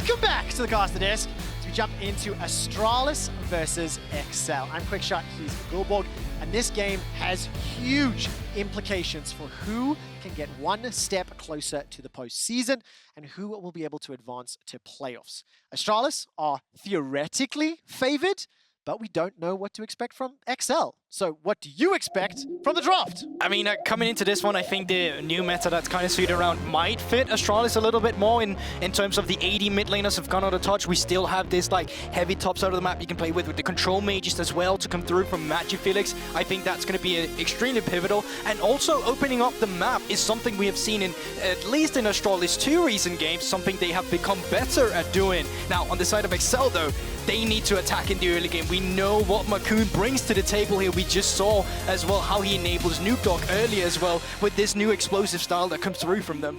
Welcome back to the Caster Desk as we jump into Astralis versus XL. I'm Quickshot, he's Guldborg, and this game has huge implications for who can get one step closer to the postseason and who will be able to advance to playoffs. Astralis are theoretically favored, but we don't know what to expect from XL. So what do you expect from the draft? I mean, coming into this one, I think the new meta that's kind of suited around might fit Astralis a little bit more in terms of the AD mid laners have gone out of touch. We still have this like heavy top side of the map you can play with the control mages as well to come through from MagiFelix. I think that's going to be extremely pivotal. And also opening up the map is something we have seen in, at least in Astralis 2 recent games, something they have become better at doing. Now, on the side of XL though, they need to attack in the early game. We know what Markoon brings to the table here. We just saw as well how he enables Nukeduck earlier as well with this new explosive style that comes through from them.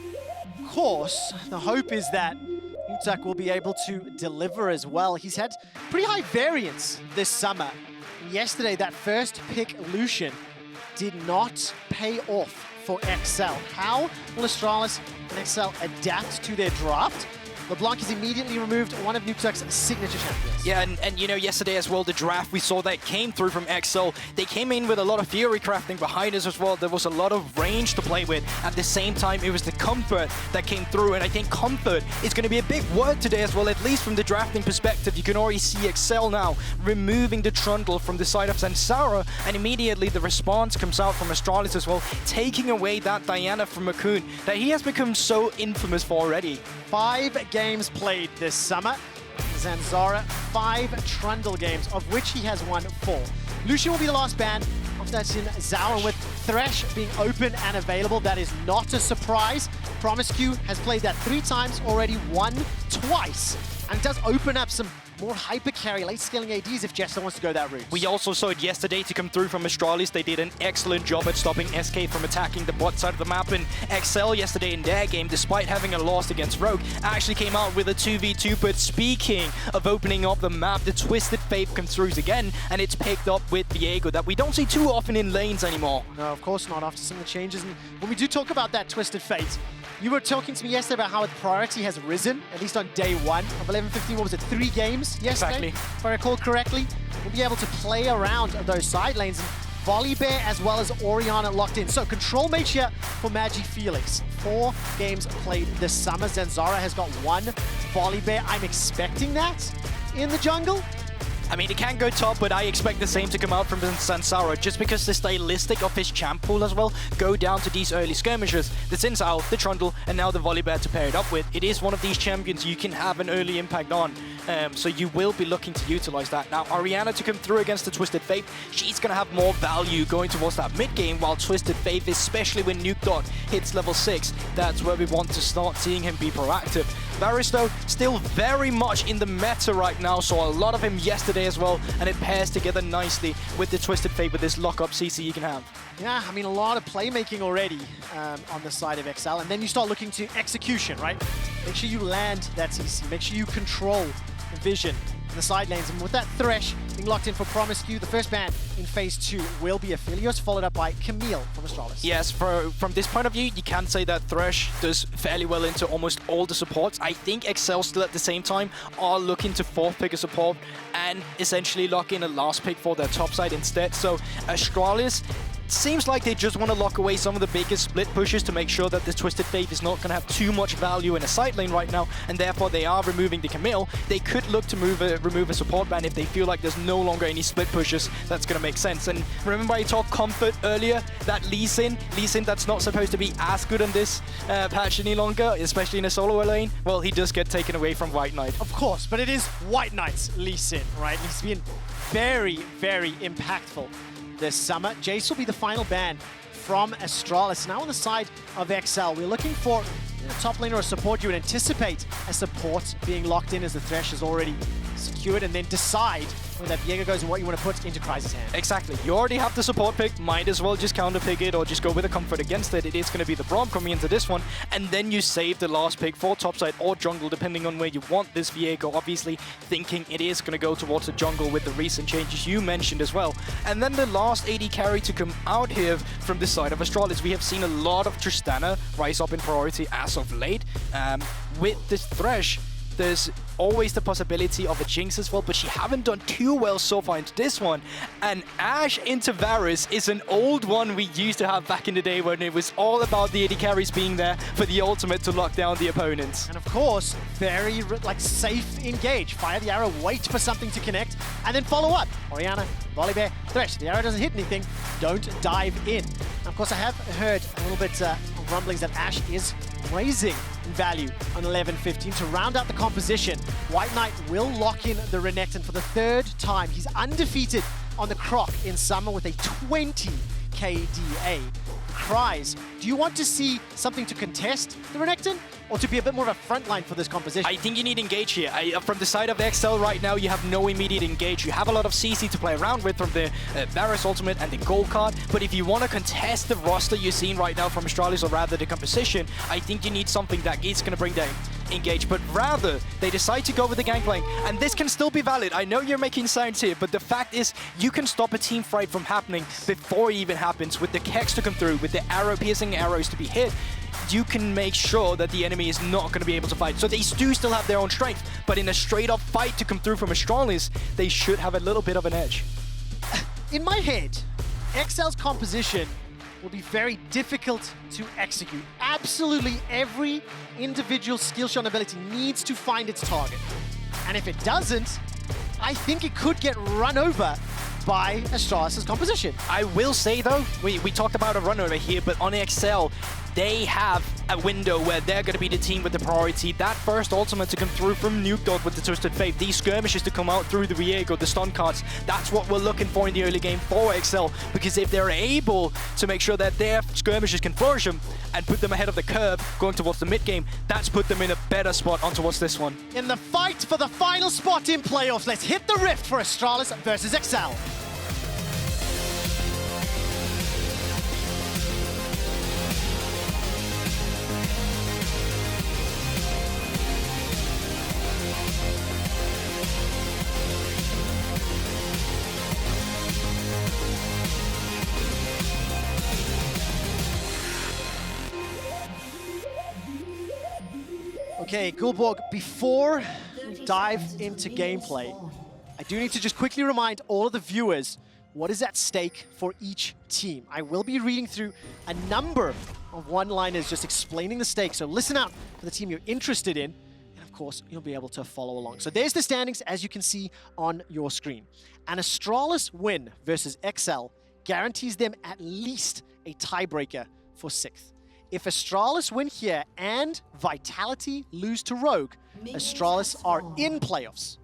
Of course, the hope is that Nukeduck will be able to deliver as well. He's had pretty high variance this summer. Yesterday, that first pick Lucian did not pay off for XL. How will Astralis and XL adapt to their draft? LeBlanc has immediately removed one of Nukeduck's signature champions. Yeah, and you know, yesterday as well, the draft, we saw that came through from XL. They came in with a lot of Fury crafting behind us as well. There was a lot of range to play with. At the same time, it was the comfort that came through, and I think comfort is going to be a big word today as well, at least from the drafting perspective. You can already see XL now removing the trundle from the side of Zanzarah, and immediately the response comes out from Astralis as well, taking away that Diana from Markoon that he has become so infamous for already. 5 games played this summer. Zanzarah, 5 Trundle games, of which he has won 4. Lucian will be the last ban. After that's in Zao, with Thresh being open and available, that is not a surprise. promisq has played that 3 times already, won twice. And it does open up some more hyper carry, late scaling ADs if Jeskla wants to go that route. We also saw it yesterday to come through from Astralis. They did an excellent job at stopping SK from attacking the bot side of the map. And XL yesterday in their game, despite having a loss against Rogue, actually came out with a 2v2. But speaking of opening up the map, the Twisted Faith comes through again, and it's picked up with Viego that we don't see too often in lanes anymore. No, of course not, after some of the changes. And when we do talk about that Twisted Fate, you were talking to me yesterday about how its priority has risen, at least on day 1 of 11-15. What was it, 3 games yesterday? Exactly. If I recall correctly. We'll be able to play around those side lanes. And Volibear as well as Orianna locked in. So control mage here for MagiFelix. 4 games played this summer. Zanzarah has got 1 Volibear. I'm expecting that in the jungle. I mean, it can go top, but I expect the same to come out from Zanzarah, just because the stylistic of his champ pool as well go down to these early skirmishers. The Zanzarah, the Trundle, and now the Volibear to pair it up with. It is one of these champions you can have an early impact on, so you will be looking to utilize that. Now, Orianna to come through against the Twisted Faith, she's going to have more value going towards that mid game, while Twisted Faith, especially when Nukeduck hits level 6, that's where we want to start seeing him be proactive. Varus, though, still very much in the meta right now, saw a lot of him yesterday as well, and it pairs together nicely with the Twisted Fate with this lock-up CC you can have. Yeah, I mean, a lot of playmaking already on the side of XL, and then you start looking to execution, right? Make sure you land that CC, make sure you control the vision in the side lanes, and with that Thresh being locked in for promisq, the first ban in Phase 2 will be Aphelios, followed up by Camille from Astralis. Yes, from this point of view, you can say that Thresh does fairly well into almost all the supports. I think XL still at the same time are looking to 4th-pick a support and essentially lock in a last pick for their top side instead. So Astralis seems like they just want to lock away some of the biggest split pushes to make sure that the Twisted Faith is not going to have too much value in a side lane right now, and therefore they are removing the Camille. They could look to remove a support ban if they feel like there's no longer any split pushes. That's going to make sense. And remember I talked comfort earlier, that Lee Sin that's not supposed to be as good on this patch any longer, especially in a solo lane. Well, he does get taken away from WhiteKnight. Of course, but it is WhiteKnight's Lee Sin, right? He's been very, very impactful this summer. Jace will be the final ban from Astralis. Now on the side of XL, we're looking for a top laner or support. You would anticipate a support being locked in as the Thresh is already secured, and then decide when that Viego goes and what you want to put into Kryze's hand. Exactly. You already have the support pick, might as well just counter pick it or just go with a comfort against it. It is going to be the Braum coming into this one, and then you save the last pick for topside or jungle, depending on where you want this Viego, obviously thinking it is going to go towards the jungle with the recent changes you mentioned as well. And then the last AD carry to come out here from the side of Astralis. We have seen a lot of Tristana rise up in priority as of late. With this Thresh, There's always the possibility of a Jinx as well, but she haven't done too well so far into this one. And Ashe into Varus is an old one we used to have back in the day when it was all about the AD carries being there for the ultimate to lock down the opponents. And of course, very safe engage. Fire the arrow, wait for something to connect, and then follow up. Orianna, Volibear, Thresh. The arrow doesn't hit anything, don't dive in. And of course, I have heard a little bit of rumblings that Ashe is raising in value on 11-15 to round out the composition. WhiteKnight will lock in the Renekton for the third time. He's undefeated on the Croc in summer with a 20 KDA. Kryze, do you want to see something to contest the Renekton, or to be a bit more of a frontline for this composition? I think you need engage here. From the side of XL right now, you have no immediate engage. You have a lot of CC to play around with from the Varus ultimate and the gold card, but if you want to contest the roster you're seeing right now from Astralis, or rather the composition, I think you need something that is going to bring that engage. But rather, they decide to go with the Gangplank, and this can still be valid. I know you're making sounds here, but the fact is, you can stop a team fight from happening before it even happens, with the Kex to come through, with the arrow-piercing arrows to be hit. You can make sure that the enemy is not going to be able to fight. So they do still have their own strength, but in a straight-up fight to come through from Astralis, they should have a little bit of an edge. In my head, XL's composition will be very difficult to execute. Absolutely every individual skill shot ability needs to find its target. And if it doesn't, I think it could get run over by Astralis' composition. I will say though, we talked about a run over here, but on XL, they have a window where they're going to be the team with the priority. That first ultimate to come through from Nukeduck with the Twisted Faith, these skirmishes to come out through the Viego, the stun cards, that's what we're looking for in the early game for XL, because if they're able to make sure that their skirmishes can flourish them and put them ahead of the curve going towards the mid game, that's put them in a better spot on towards this one. In the fight for the final spot in playoffs, let's hit the rift for Astralis versus XL. Okay, Guldborg, before we dive into gameplay, I do need to just quickly remind all of the viewers what is at stake for each team. I will be reading through a number of one-liners just explaining the stakes, so listen out for the team you're interested in, and of course, you'll be able to follow along. So there's the standings, as you can see on your screen. An Astralis win versus XL guarantees them at least a tiebreaker for 6th. If Astralis win here and Vitality lose to Rogue, Astralis are in playoffs.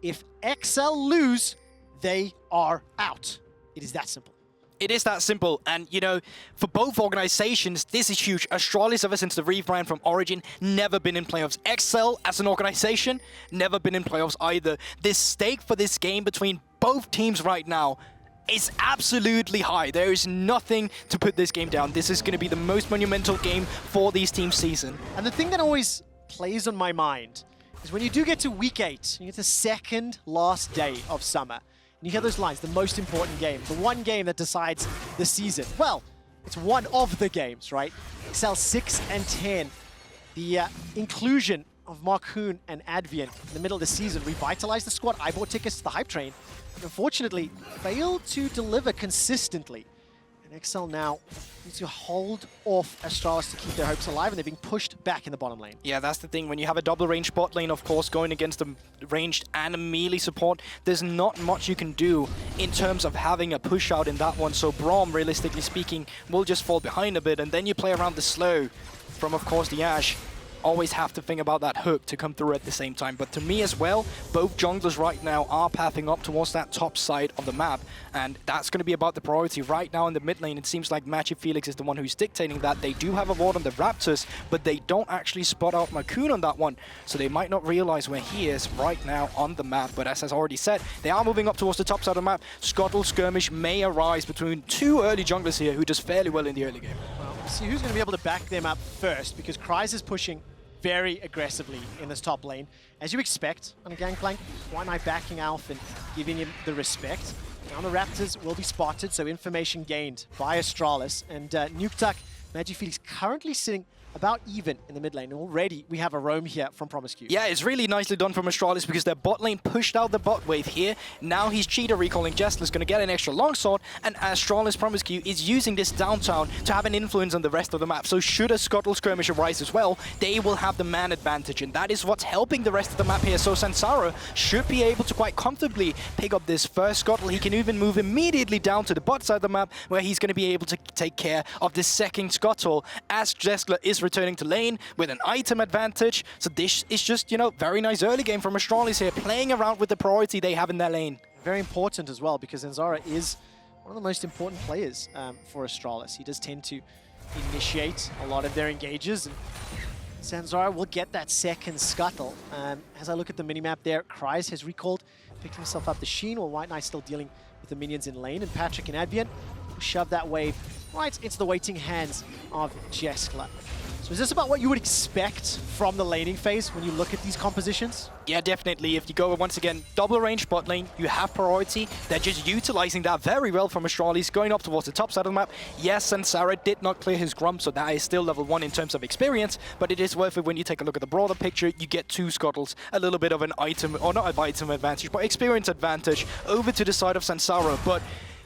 If XL lose, they are out. It is that simple. It is that simple, and you know, for both organizations, this is huge. Astralis, ever since the rebrand from Origin, never been in playoffs. XL, as an organization, never been in playoffs either. This stake for this game between both teams right now is absolutely high. There is nothing to put this game down. This is going to be the most monumental game for these teams' season. And the thing that always plays on my mind is when you do get to week 8, you get the second last day of summer, and you hear those lines, the most important game, the one game that decides the season. Well, it's one of the games, right? XL 6 and 10. The inclusion of Markoon and Advienne in the middle of the season revitalized the squad. I bought tickets to the hype train. Unfortunately, failed to deliver consistently. And XL now needs to hold off Astralis to keep their hopes alive, and they're being pushed back in the bottom lane. Yeah, that's the thing. When you have a double range bot lane, of course, going against a ranged and a melee support, there's not much you can do in terms of having a push out in that one. So Braum, realistically speaking, will just fall behind a bit, and then you play around the slow from, of course, the Ashe. Always have to think about that hook to come through at the same time. But to me as well, both junglers right now are pathing up towards that top side of the map, and that's going to be about the priority. Right now in the mid lane, it seems like MagiFelix is the one who's dictating that. They do have a ward on the Raptors, but they don't actually spot out Markoon on that one, so they might not realize where he is right now on the map. But as I already said, they are moving up towards the top side of the map. Scuttle skirmish may arise between two early junglers here who does fairly well in the early game. Well, we'll see who's going to be able to back them up first, because Kryze is pushing very aggressively in this top lane. As you expect on a Gangplank, WhiteKnight backing Alf and giving him the respect. Now the Raptors will be spotted, so information gained by Astralis. And Nukeduck MagiFelix currently sitting about even in the mid lane. Already we have a roam here from promisq. Yeah, it's really nicely done from Astralis because their bot lane pushed out the bot wave here. Now he's cheater recalling Jeskla, is going to get an extra longsword, and Astralis promisq is using this downtown to have an influence on the rest of the map. So should a Scuttle skirmish arise as well, they will have the man advantage, and that is what's helping the rest of the map here. So Zanzarah should be able to quite comfortably pick up this first Scuttle. He can even move immediately down to the bot side of the map where he's going to be able to take care of the second Scuttle as Jeskla is returning to lane with an item advantage. So this is just, you know, very nice early game from Astralis here, playing around with the priority they have in their lane. Very important as well, because Zanzarah is one of the most important players for Astralis. He does tend to initiate a lot of their engages, and Zanzarah will get that second Scuttle. As I look at the minimap there, Kryze has recalled, picked himself up the Sheen, while WhiteKnight still dealing with the minions in lane, and Patrik and Advienne will shove that wave right into the waiting hands of Jeskla. So is this about what you would expect from the laning phase when you look at these compositions? Yeah, definitely. If you go, once again, double range bot lane, you have priority. They're just utilizing that very well from Astralis, going up towards the top side of the map. yes, Zanzarah did not clear his Grump, so that is still level 1 in terms of experience, but it is worth it when you take a look at the broader picture. You get 2 Scuttles, a little bit of an item, or not an item advantage, but experience advantage over to the side of Zanzarah. But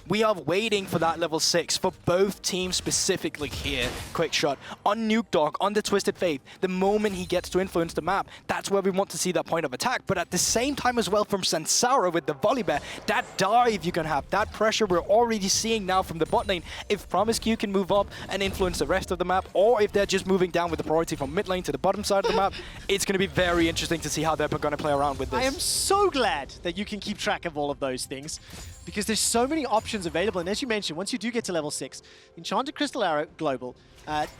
we are waiting for that level 6 for both teams, specifically here. Quickshot on Nukeduck, on the Twisted Faith. The moment he gets to influence the map, that's where we want to see that point of attack. But at the same time as well from Zanzarah with the Volibear, that dive you can have, that pressure we're already seeing now from the bot lane. If promisq can move up and influence the rest of the map, or if they're just moving down with the priority from mid lane to the bottom side of the map, it's going to be very interesting to see how they're going to play around with this. I am so glad that you can keep track of all of those things, because there's so many options available. And as you mentioned, once you do get to level 6, Enchanted Crystal Arrow Global,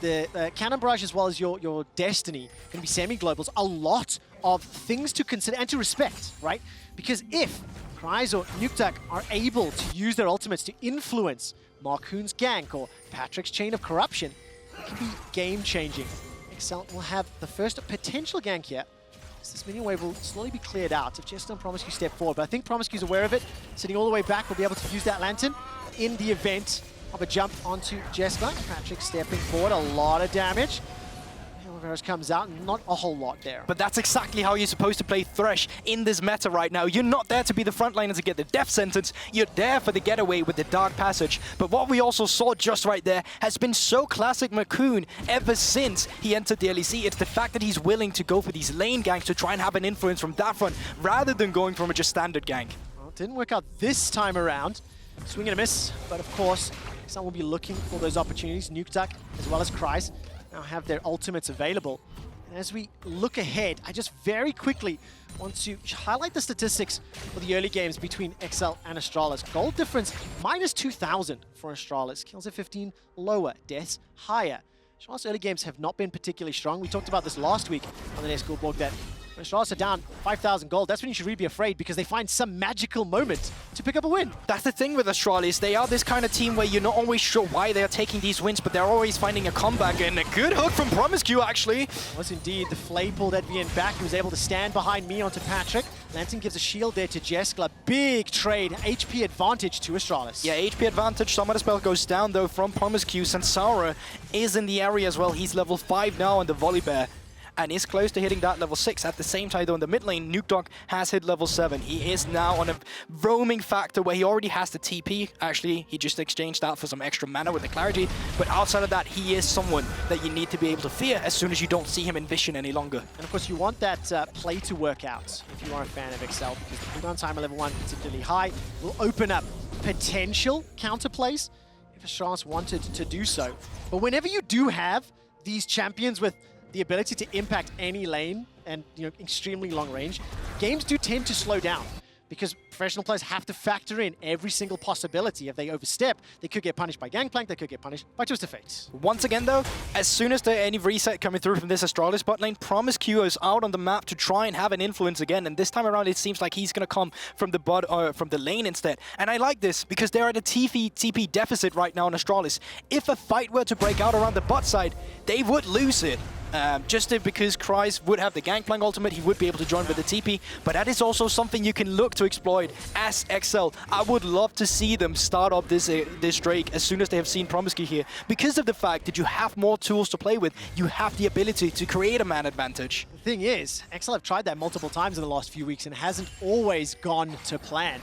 the Cannon Barrage as well as your Destiny can be semi-globals. A lot of things to consider and to respect, right? Because if Kryze or Nukeduck are able to use their ultimates to influence Markoon's gank or Patrick's Chain of Corruption, it can be game-changing. Excel will have the first potential gank here. This minion wave will slowly be cleared out if Jeskla and promisq step forward. But I think promisq is aware of it. Sitting all the way back, will be able to use that Lantern in the event of a jump onto Jeskla. Patrik stepping forward, a lot of damage. Varus comes out, and not a whole lot there. But that's exactly how you're supposed to play Thresh in this meta right now. You're not there to be the frontliner to get the death sentence. You're there for the getaway with the Dark Passage. But what we also saw just right there has been so classic Markoon ever since he entered the LEC. It's the fact that he's willing to go for these lane ganks to try and have an influence from that front, rather than going from a just standard gank. Well, it didn't work out this time around. Swing and a miss, but of course, someone will be looking for those opportunities. Nukeduck, as well as Kryze, now have their ultimates available. And as we look ahead, I just very quickly want to highlight the statistics for the early games between Excel and Astralis. Gold difference, minus 2,000 for Astralis. Kills at 15 lower, deaths higher. Astralis early games have not been particularly strong. We talked about this last week on the next Guldborg that when Astralis are down 5,000 gold, that's when you should really be afraid, because they find some magical moment to pick up a win. That's the thing with Astralis. They are this kind of team where you're not always sure why they are taking these wins, but they're always finding a comeback, and a good hook from promisq actually. Was indeed. The Flay pulled Advienne back. He was able to stand behind me onto Patrik. Lantern gives a shield there to Jeskla. Big trade. HP advantage to Astralis. Yeah, HP advantage. Some of the spell goes down though from promisq. Zanzarah is in the area as well. He's level 5 now on the Volibear, and is close to hitting that level 6. At the same time, though, in the mid lane, Nukeduck has hit level 7. He is now on a roaming factor where he already has the TP. Actually, he just exchanged that for some extra mana with the clarity. But outside of that, he is someone that you need to be able to fear as soon as you don't see him in vision any longer. And of course, you want that play to work out if you are a fan of Excel, because the cooldown time at level 1 particularly high will open up potential counterplays if Astralis wanted to do so. But whenever you do have these champions with the ability to impact any lane and, you know, extremely long range, games do tend to slow down, because professional players have to factor in every single possibility. If they overstep, they could get punished by Gangplank, they could get punished by Twisted Fate. Once again though, as soon as there's any reset coming through from this Astralis bot lane, promisq is out on the map to try and have an influence again, and this time around it seems like he's going to come from the bot, from the lane instead. And I like this, because they're at a TP deficit right now on Astralis. If a fight were to break out around the bot side, they would lose it. Because Kryze would have the Gangplank ultimate, he would be able to join with the TP, but that is also something you can look to exploit destroyed as XL. I would love to see them start up this Drake as soon as they have seen promisq here, because of the fact that you have more tools to play with. You have the ability to create a man advantage. The thing is, XL have tried that multiple times in the last few weeks and it hasn't always gone to plan.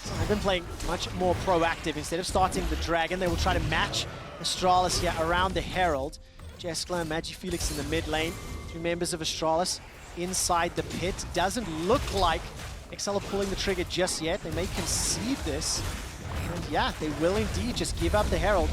So they've been playing much more proactive. Instead of starting the Dragon, they will try to match Astralis here around the Herald. Jeskla and MagiFelix in the mid lane. 2 members of Astralis inside the pit. Doesn't look like XL are pulling the trigger just yet. They may concede this. And yeah, they will indeed just give up the Herald.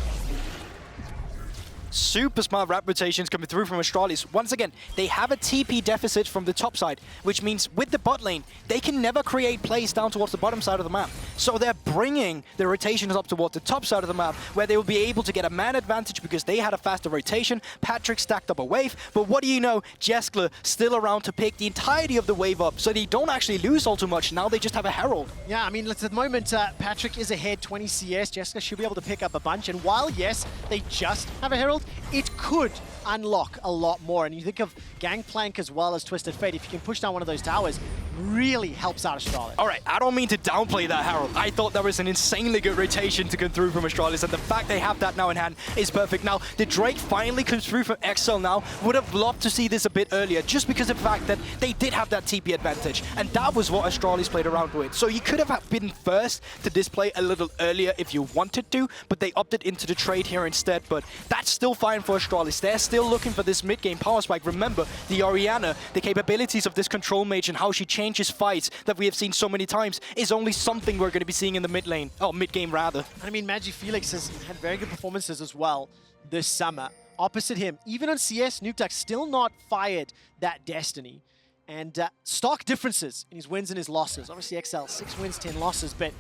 Super smart wrap rotations coming through from Astralis. Once again, they have a TP deficit from the top side, which means with the bot lane, they can never create plays down towards the bottom side of the map. So they're bringing the rotations up towards the top side of the map, where they will be able to get a man advantage because they had a faster rotation. Patrik stacked up a wave, but what do you know? Jeskla still around to pick the entirety of the wave up, so they don't actually lose all too much. Now they just have a Herald. Yeah, I mean, at the moment, Patrik is ahead 20 CS. Jeskla should be able to pick up a bunch, and while, yes, they just have a Herald, it could unlock a lot more. And you think of Gangplank as well as Twisted Fate. If you can push down one of those towers, really helps out Astralis. All right, I don't mean to downplay that Herald. I thought that was an insanely good rotation to come through from Astralis, and the fact they have that now in hand is perfect. Now, the Drake finally comes through from XL now. Would have loved to see this a bit earlier, just because of the fact that they did have that TP advantage, and that was what Astralis played around with. So you could have been first to display a little earlier if you wanted to, but they opted into the trade here instead. But that's still fine for Astralis. They're still looking for this mid-game power spike. Remember, the Orianna, the capabilities of this control mage and how she changes fights that we have seen so many times is only something we're going to be seeing in the mid lane, or mid-game rather. I mean, MagiFelix has had very good performances as well this summer. Opposite him, even on CS, Nukeduck still not fired that Destiny. And stark differences in his wins and his losses. Obviously XL, 6 wins, 10 losses, but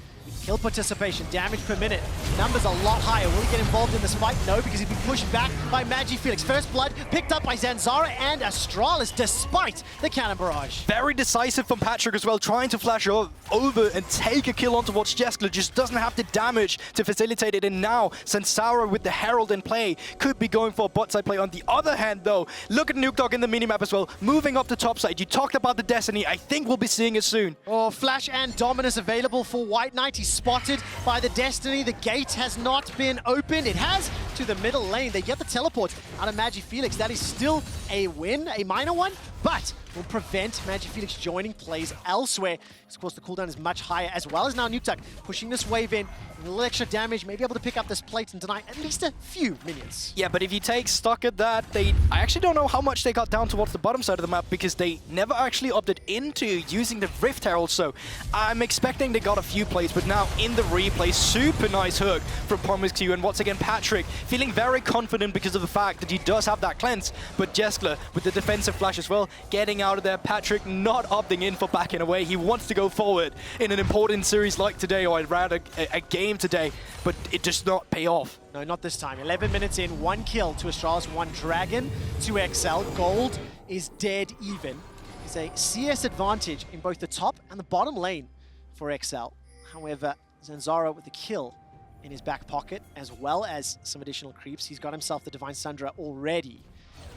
kill participation, damage per minute, numbers a lot higher. Will he get involved in this fight? No, because he's been pushed back by MagiFelix. First blood picked up by Zanzarah and Astralis, despite the cannon barrage. Very decisive from Patrik as well, trying to flash over and take a kill on towards Jeskla. Just doesn't have the damage to facilitate it. And now Zanzarah with the Herald in play could be going for a bot side play. On the other hand though, look at Nukeduck in the minimap as well, moving up the top side. You talked about the Destiny. I think we'll be seeing it soon. Oh, Flash and Dominus available for WhiteKnight. He's spotted by the Destiny. The gate has not been opened. It has to the middle lane. They get the teleport out of MagiFelix. That is still a win, a minor one, but will prevent MagiFelix joining plays elsewhere. Of course, the cooldown is much higher, as well as now Nukeduck pushing this wave in. A little extra damage, maybe able to pick up this plate and deny at least a few minions. Yeah, but if you take stock at that, I actually don't know how much they got down towards the bottom side of the map, because they never actually opted into using the Rift Herald. So I'm expecting they got a few plays, but now in the replay, super nice hook from promisq. And once again, Patrik feeling very confident because of the fact that he does have that cleanse, but Jeskla with the defensive flash as well, getting out of there. Patrik not opting in for backing away. He wants to go forward in an important series like today, or I'd rather a game today, but it does not pay off. No, not this time. 11 minutes in, 1 kill to Astralis, 1 Dragon to XL. Gold is dead even. It's a CS advantage in both the top and the bottom lane for XL. However, Zanzarah with the kill in his back pocket, as well as some additional creeps. He's got himself the Divine Sundra already.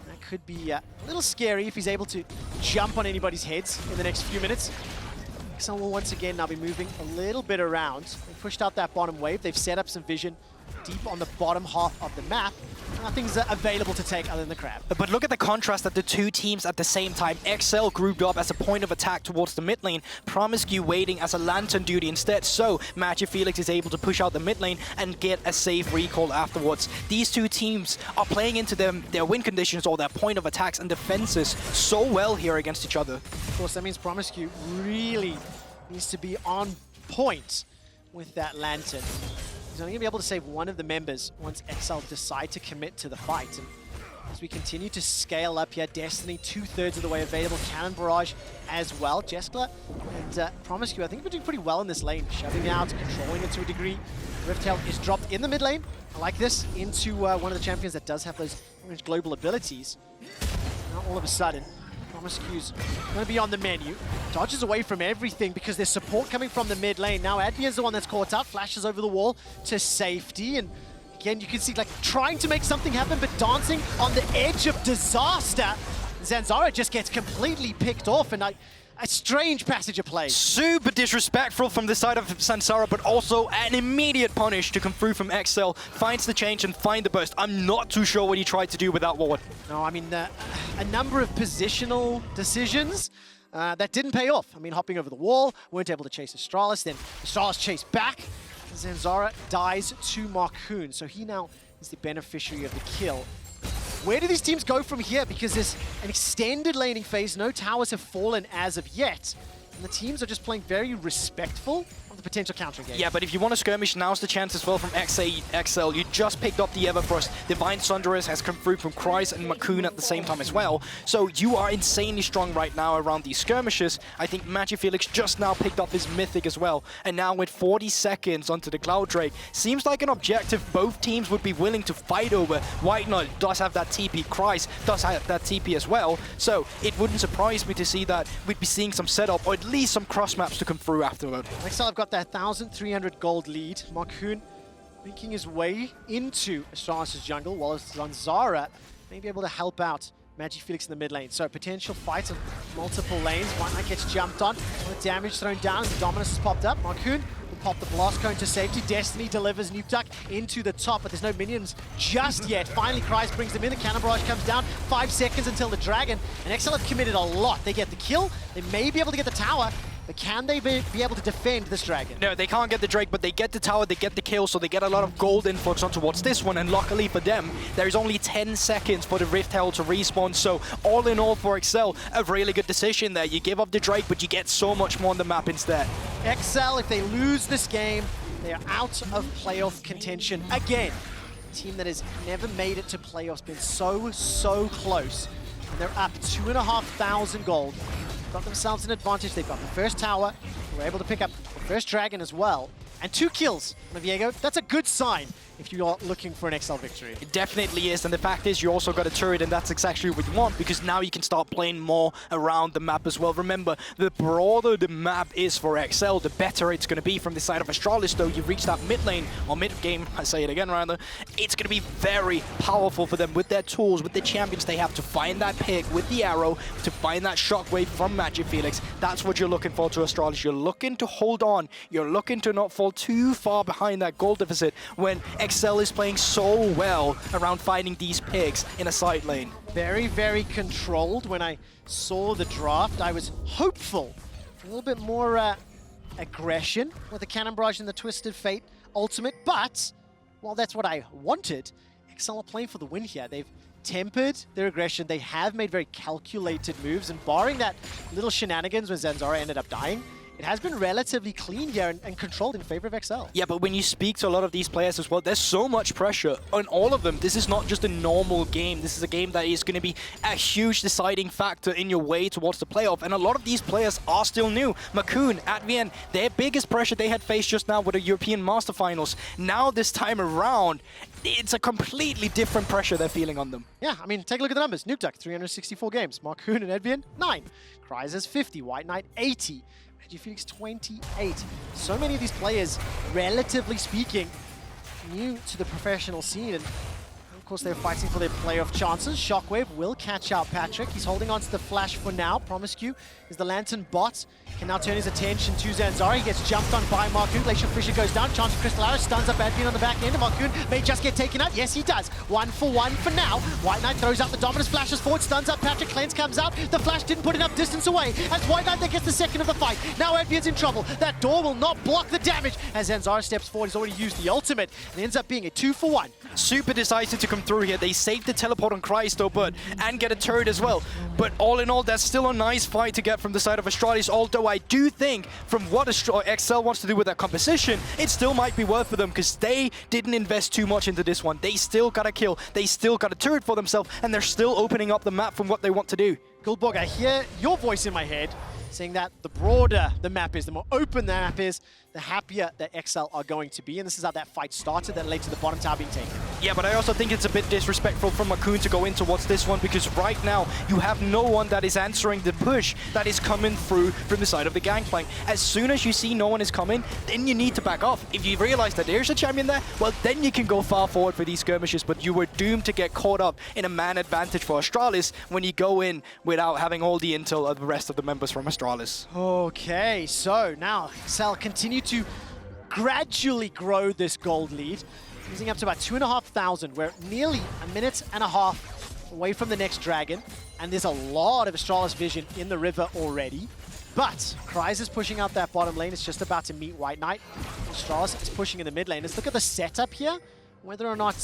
That could be a little scary if he's able to jump on anybody's heads in the next few minutes. XL will once again now be moving a little bit around. They pushed out that bottom wave. They've set up some vision deep on the bottom half of the map. Nothing's available to take other than the crab. But look at the contrast that the two teams at the same time. XL grouped up as a point of attack towards the mid lane, promisq waiting as a lantern duty instead, so MagiFelix is able to push out the mid lane and get a safe recall afterwards. These two teams are playing into their win conditions or their point of attacks and defenses so well here against each other. Of course, that means promisq really needs to be on point with that lantern. He's only going to be able to save one of the members once XL decide to commit to the fight. And as we continue to scale up here, Destiny 2/3 of the way available, Cannon Barrage as well. Jeskla and promisq, I think we're doing pretty well in this lane, shoving out, controlling it to a degree. Rift Herald is dropped in the mid lane. I like this, into one of the champions that does have those global abilities. Now all of a sudden, promisq's going to be on the menu. Dodges away from everything because there's support coming from the mid lane. Now Advienne's the one that's caught up, flashes over the wall to safety. And again, you can see like trying to make something happen, but dancing on the edge of disaster. Zanzarah just gets completely picked off. And I A strange passage of play. Super disrespectful from the side of Zanzarah, but also an immediate punish to come through from XL. Finds the change and find the burst. I'm not too sure what he tried to do with that ward. No, I mean, a number of positional decisions that didn't pay off. I mean, hopping over the wall, weren't able to chase Astralis, then Astralis chased back. Zanzarah dies to Markoon, so he now is the beneficiary of the kill. Where do these teams go from here? Because there's an extended laning phase, no towers have fallen as of yet, and the teams are just playing very respectful of the potential counter game. Yeah, but if you want to skirmish, now's the chance as well from XL. You just picked up the Everfrost. Divine Sunderers has come through from Kryze and Markoon at the same time as well. So you are insanely strong right now around these skirmishes. I think MagiFelix just now picked up his Mythic as well. And now with 40 seconds onto the Cloud Drake, seems like an objective both teams would be willing to fight over. WhiteKnight does have that TP. Kryze does have that TP as well. So it wouldn't surprise me to see that we'd be seeing some setup or at least some cross maps to come through afterward. XL have got that 1,300 gold lead. Markoon making his way into Astralis' jungle, while Zanzarah may be able to help out MagiFelix in the mid lane. So potential fights of multiple lanes. WhiteKnight gets jumped on. Damage thrown down as the Dominus has popped up. Markoon will pop the blast cone to safety. Destiny delivers Nukeduck into the top, but there's no minions just yet. Finally, Kryze brings them in. The cannon barrage comes down. 5 seconds until the dragon. And XL have committed a lot. They get the kill. They may be able to get the tower. But can they be able to defend this dragon? No, they can't get the Drake, but they get the tower, they get the kill, so they get a lot of gold influx on towards this one, and luckily for them, there is only 10 seconds for the Rift Herald to respawn, so all in all for XL, a really good decision there. You give up the Drake, but you get so much more on the map instead. XL, if they lose this game, they are out of playoff contention again. A team that has never made it to playoffs, been so close, and they're up 2,500 gold. Got themselves an advantage. They've got the first tower. They were able to pick up the first dragon as well. And 2 kills on Viego. That's a good sign if you are looking for an XL victory. It definitely is, and the fact is you also got a turret, and that's exactly what you want, because now you can start playing more around the map as well. Remember, the broader the map is for XL, the better it's going to be from the side of Astralis, though. You reach that mid lane, or mid game, I say it again rather, it's going to be very powerful for them with their tools, with the champions they have to find that pick with the arrow, to find that shockwave from MagiFelix. That's what you're looking for to Astralis. You're looking to hold on, you're looking to not fall too far behind that gold deficit when XL is playing so well around finding these picks in a side lane. Very controlled. When I saw the draft, I was hopeful for a little bit more aggression with the Cannon Barrage and the Twisted Fate ultimate, but while that's what I wanted, XL are playing for the win here. They've tempered their aggression. They have made very calculated moves, and barring that little shenanigans when Zanzarah ended up dying, it has been relatively clean here and controlled in favor of XL. Yeah, but when you speak to a lot of these players as well, there's so much pressure on all of them. This is not just a normal game. This is a game that is going to be a huge deciding factor in your way towards the playoff. And a lot of these players are still new. Markoon, Advienne, their biggest pressure they had faced just now with the European Master Finals. Now this time around, it's a completely different pressure they're feeling on them. Yeah, I mean, take a look at the numbers. Nukeduck, 364 games. Markoon and Advienne, 9. Kryze has 50. WhiteKnight, 80. MagiFelix 28. So many of these players, relatively speaking, new to the professional scene, and of course they're fighting for their playoff chances. Shockwave will catch out Patrik. He's holding on to the flash for now. promisq is the Lantern bot. Can now turn his attention to Zanzarah. He gets jumped on by Markoon. Glacial Fissure goes down. Chance for Crystal Arrow stuns up Advienne on the back end. Markoon may just get taken out. Yes, he does. 1 for 1 for now. WhiteKnight throws out the Dominus, flashes forward, stuns up Patrik. Cleanse comes out. The flash didn't put enough distance away as WhiteKnight then gets the second of the fight. Now Advienne's in trouble. That door will not block the damage as Zanzarah steps forward. He's already used the ultimate and ends up being a 2 for 1. Super decisive to come through here. They saved the teleport on Kryze though, and get a turret as well. But all in all, that's still a nice fight to get from the side of Astralis, although I do think from what XL wants to do with that composition, it still might be worth for them because they didn't invest too much into this one. They still got a kill, they still got a turret for themselves, and they're still opening up the map from what they want to do. Guldborg, I hear your voice in my head saying that the broader the map is, the more open the map is, the happier that XL are going to be. And this is how that fight started, that led to the bottom tower being taken. Yeah, but I also think it's a bit disrespectful from Markoon to go in towards this one, because right now you have no one that is answering the push that is coming through from the side of the Gangplank. As soon as you see no one is coming, then you need to back off. If you realize that there's a champion there, well, then you can go far forward for these skirmishes, but you were doomed to get caught up in a man advantage for Astralis when you go in without having all the intel of the rest of the members from Astralis. Okay, so now XL continue to gradually grow this gold lead, using up to about 2,500. We're nearly a minute and a half away from the next dragon, and there's a lot of Astralis vision in the river already. But Kryze is pushing out that bottom lane. It's just about to meet WhiteKnight. Astralis is pushing in the mid lane. Let's look at the setup here, whether or not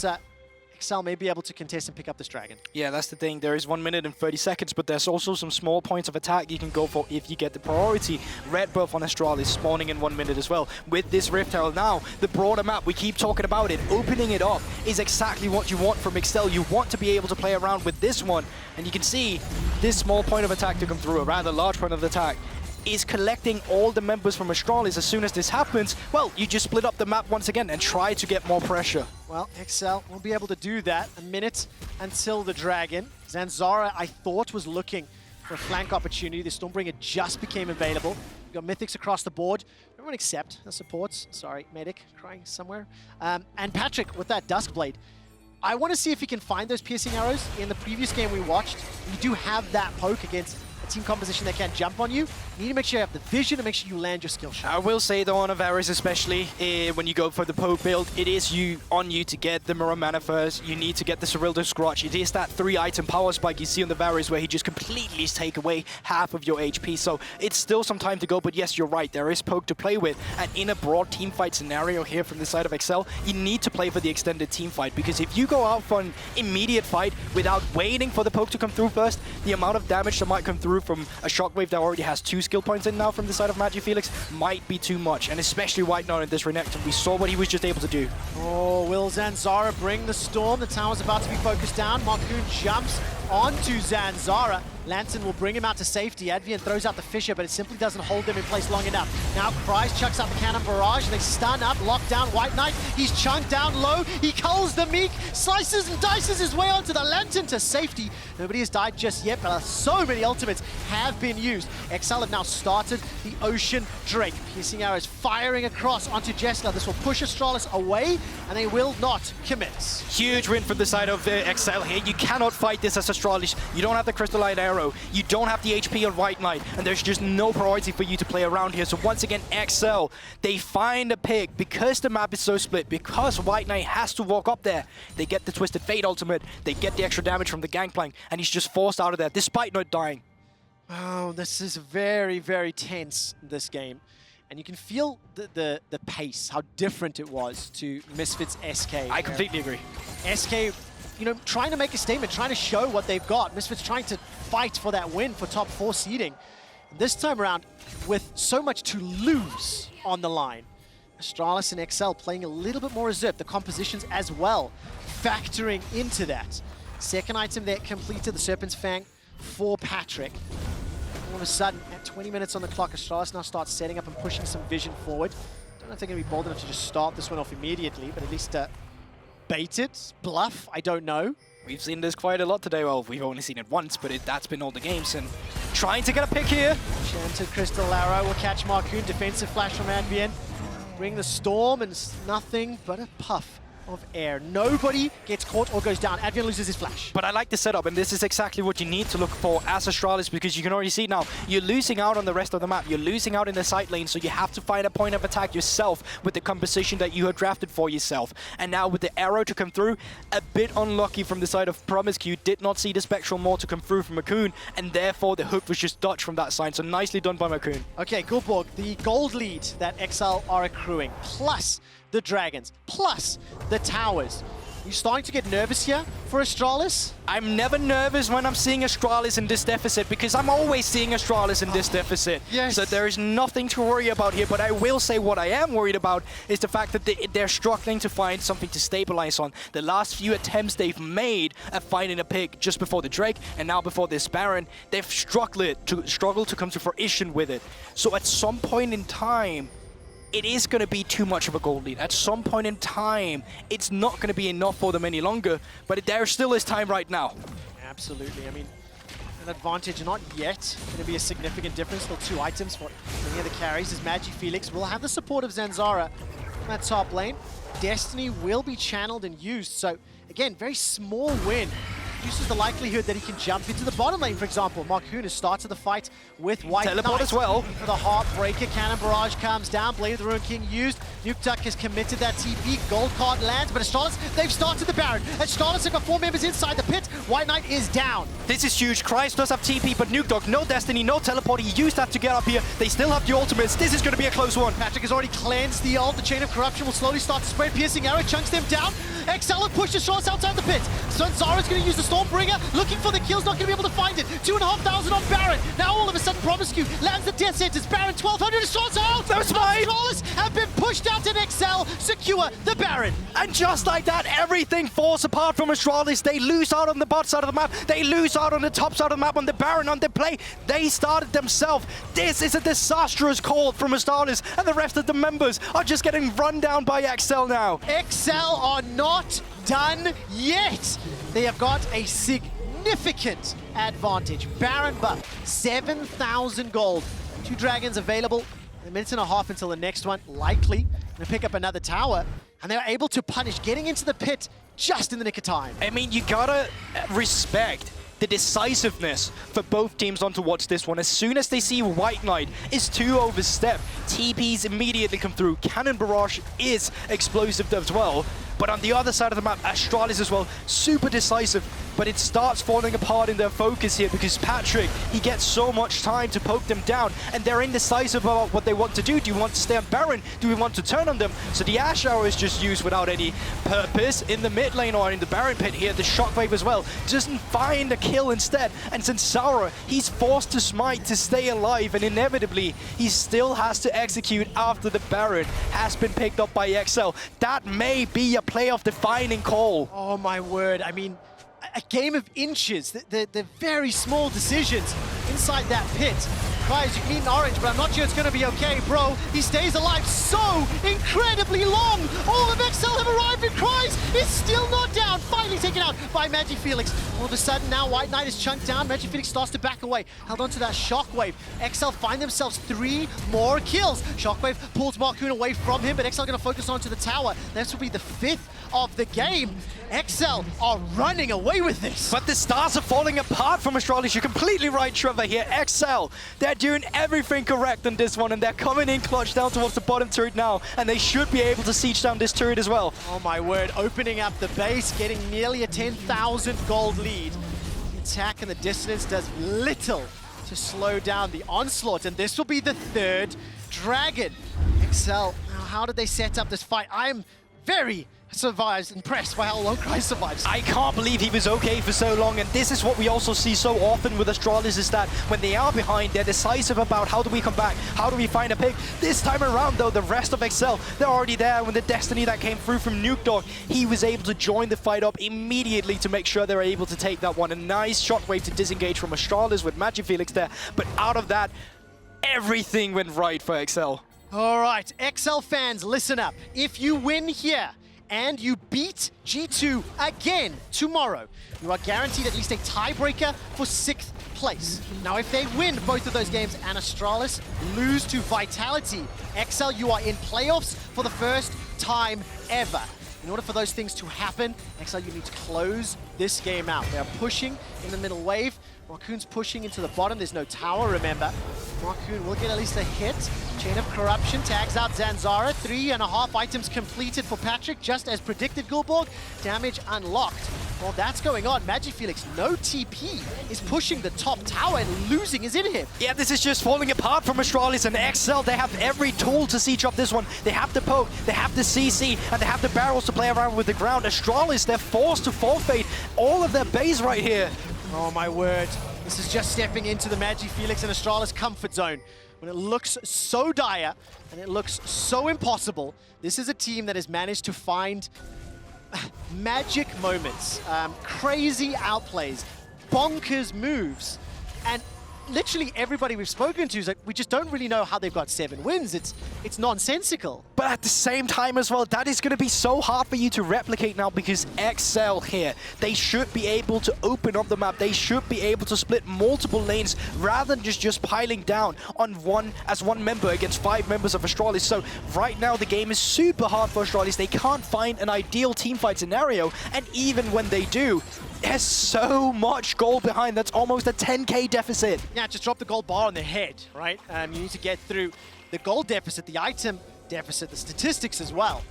XL may be able to contest and pick up this dragon. Yeah, that's the thing. There is 1 minute and 30 seconds, but there's also some small points of attack you can go for if you get the priority. Red buff on Astralis spawning in 1 minute as well. With this Rift Herald now, the broader map, we keep talking about it. Opening it up is exactly what you want from XL. You want to be able to play around with this one. And you can see this small point of attack to come through, a rather large point of attack, is collecting all the members from Astralis. As soon as this happens, well, you just split up the map once again and try to get more pressure. Well, XL will be able to do that. A minute until the dragon. Zanzarah, I thought, was looking for a flank opportunity. The Stormbringer just became available. We've got Mythics across the board. Everyone except the supports. Sorry, Medic crying somewhere. And Patrik with that Duskblade. I want to see if he can find those piercing arrows. In the previous game we watched, you do have that poke against a team composition that can't jump on you. You need to make sure you have the vision and make sure you land your skill shot. I will say though, on a Varus especially, when you go for the poke build, it is on you to get the Mirror Mana first. You need to get the Cerildo Scrotch. It is that 3-item power spike you see on the Varus where he just completely take away half of your HP. So it's still some time to go, but yes, you're right. There is poke to play with. And in a broad team fight scenario here from the side of XL, you need to play for the extended team fight, because if you go out for an immediate fight without waiting for the poke to come through first, the amount of damage that might come through from a Shockwave that already has 2 skill points in now from the side of MagiFelix might be too much, and especially WhiteKnight in this Renekton. We saw what he was just able to do. Oh, will Zanzarah bring the storm? The tower's about to be focused down. Markoon jumps onto Zanzarah. Lantern will bring him out to safety. Advienne throws out the Fissure, but it simply doesn't hold them in place long enough. Now Kryze chucks out the Cannon Barrage. They stun up, lock down WhiteKnight. He's chunked down low. He culls the Meek, slices and dices his way onto the Lantern to safety. Nobody has died just yet, but so many ultimates have been used. XL have now started the Ocean Drake. Piercing arrows firing across onto Jeskla. This will push Astralis away, and they will not commit. Huge win from the side of XL here. You cannot fight this as Astralis. You don't have the Crystalline Arrow. You don't have the HP on WhiteKnight, and there's just no priority for you to play around here. So once again, XL, they find a pick because the map is so split, because WhiteKnight has to walk up there. They get the Twisted Fate ultimate, they get the extra damage from the Gangplank, and he's just forced out of there despite not dying. Oh, this is very, very tense, this game. And you can feel the pace, how different it was to Misfits SK. I completely agree. SK, you know, trying to make a statement, trying to show what they've got. Misfits trying to fight for that win for top 4 seeding. And this time around, with so much to lose on the line, Astralis and XL playing a little bit more reserved. The compositions as well, factoring into that. Second item there completed, the Serpent's Fang for Patrik. All of a sudden, at 20 minutes on the clock, Astralis now starts setting up and pushing some vision forward. Don't know if they're going to be bold enough to just start this one off immediately, but at least bait it, bluff, I don't know. We've seen this quite a lot today. Well, we've only seen it once, but that's been all the games. And trying to get a pick here. Enchanted Crystal Arrow will catch Markoon. Defensive flash from Advienne. Bring the storm, and it's nothing but a puff of air. Nobody gets caught or goes down. Advienne loses his flash. But I like the setup, and this is exactly what you need to look for as Astralis, because you can already see now, you're losing out on the rest of the map. You're losing out in the side lane, so you have to find a point of attack yourself with the composition that you have drafted for yourself. And now with the arrow to come through, a bit unlucky from the side of promisq. You did not see the Spectral Maw to come through from Markoon, and therefore the hook was just dodged from that side. So nicely done by Markoon. Okay, Guldborg, the gold lead that XL are accruing, plus the dragons, plus the towers. You starting to get nervous here for Astralis? I'm never nervous when I'm seeing Astralis in this deficit, because I'm always seeing Astralis in this deficit. Yes. So there is nothing to worry about here, but I will say what I am worried about is the fact that they're struggling to find something to stabilize on. The last few attempts they've made at finding a pick just before the Drake and now before this Baron, they've struggled to come to fruition with it. So at some point in time, it is going to be too much of a gold lead. At some point in time, it's not going to be enough for them any longer, but there still is time right now. Absolutely. I mean, an advantage not yet going to be a significant difference. Still 2 items for any of the carries as MagiFelix will have the support of Zanzarah in that top lane. Destiny will be channeled and used, so again, very small win. Reduces the likelihood that he can jump into the bottom lane, for example. Markoon has started the fight with WhiteKnight. Teleport as well. For the Heartbreaker, Cannon Barrage comes down, Blade of the Ruin King used. Nukeduck has committed that TP, Gold Card lands, but Astralis, they've started the Baron. Astralis have got 4 members inside the pit, WhiteKnight is down. This is huge. Kryze does have TP, but Nukeduck, no Destiny, no teleport. He used that to get up here. They still have the ultimates. This is going to be a close one. Patrik has already cleansed the ult. The Chain of Corruption will slowly start to spread. Piercing Arrow chunks them down. XL have pushed Astralis outside the pit. Zanzarah's going to use the Stormbringer, looking for the kills, not going to be able to find it. 2,500 on Baron. Now all of a sudden promisq lands the Death Sentence. Baron 1,200. Astralis out. That's mine. Astralis have been pushed out and XL secure the Baron. And just like that, everything falls apart from Astralis. They lose out on the bot side of the map. They lose out on the top side of the map on the Baron, on the play. They started themselves. This is a disastrous call from Astralis, and the rest of the members are just getting run down by XL now. XL are not done yet. They have got a significant advantage. Baron buff, 7,000 gold. 2 dragons available. A minute and a half until the next one, likely. Gonna pick up another tower, and they're able to punish getting into the pit just in the nick of time. I mean, you gotta respect the decisiveness for both teams on towards this one. As soon as they see WhiteKnight is too overstepped, TPs immediately come through. Cannon Barrage is explosive as well. But on the other side of the map, Astralis as well, super decisive. But it starts falling apart in their focus here because Patrik, he gets so much time to poke them down, and they're indecisive about what they want to do. Do you want to stay on Baron? Do we want to turn on them? So the Ashe Arrow is just used without any purpose in the mid lane or in the Baron pit here. The Shockwave as well doesn't find a kill instead. And Zanzarah, he's forced to smite to stay alive, and inevitably, he still has to execute after the Baron has been picked up by XL. That may be a playoff-defining call. Oh my word, I mean, a game of inches. The very small decisions inside that pit. Kryze, you can eat an orange, but I'm not sure it's going to be okay, bro. He stays alive so incredibly long. All of XL have arrived, and Kryze is still not down. Finally taken out by MagiFelix. All of a sudden, now WhiteKnight is chunked down. MagiFelix starts to back away. Held onto that Shockwave. XL find themselves 3 more kills. Shockwave pulls Markoon away from him, but XL going to focus onto the tower. This will be the 5th of the game. XL are running away with this. But the stars are falling apart from Astralis. You're completely right, Trevor, here. XL, they're doing everything correct in this one, and they're coming in clutch down towards the bottom turret now, and they should be able to siege down this turret as well. Oh my word, opening up the base, getting nearly a 10,000 gold lead. The attack in the distance does little to slow down the onslaught, and this will be the 3rd dragon. XL, now how did they set up this fight? I'm very impressed by how long Kryze survives. I can't believe he was okay for so long, and this is what we also see so often with Astralis, is that when they are behind, they're decisive about how do we come back, how do we find a pick. This time around though, the rest of XL, they're already there. When the Destiny that came through from Nukeduck, he was able to join the fight up immediately to make sure they're able to take that one. A nice shockwave to disengage from Astralis with MagiFelix there, but out of that, everything went right for XL. All right, XL fans, listen up. If you win here, and you beat G2 again tomorrow, you are guaranteed at least a tiebreaker for 6th place. Now, if they win both of those games and Astralis lose to Vitality, XL, you are in playoffs for the first time ever. In order for those things to happen, XL, you need to close this game out. They are pushing in the middle wave. Markoon's pushing into the bottom. There's no tower, remember. Markoon will get at least a hit. Chain of Corruption tags out Zanzarah. 3.5 items completed for Patrik, just as predicted, Guldborg. Damage unlocked. While that's going on, MagiFelix, no TP, is pushing the top tower and losing his in-hit. Yeah, this is just falling apart from Astralis, and XL, they have every tool to siege up this one. They have the poke, they have the CC, and they have the barrels to play around with the ground. Astralis, they're forced to forfeit all of their base right here. Oh my word. This is just stepping into the MagiFelix and Astralis comfort zone. When it looks so dire and it looks so impossible, this is a team that has managed to find magic moments, crazy outplays, bonkers moves, and literally everybody we've spoken to is like, we just don't really know how they've got 7 wins. It's nonsensical. But at the same time as well, that is going to be so hard for you to replicate now because XL here, they should be able to open up the map. They should be able to split multiple lanes rather than just piling down on one member against 5 members of Astralis. So right now the game is super hard for Astralis. They can't find an ideal teamfight scenario, and even when they do, there's so much gold behind. That's almost a 10k deficit. Yeah, just drop the gold bar on their head, right? You need to get through the gold deficit, the item deficit, the statistics as well.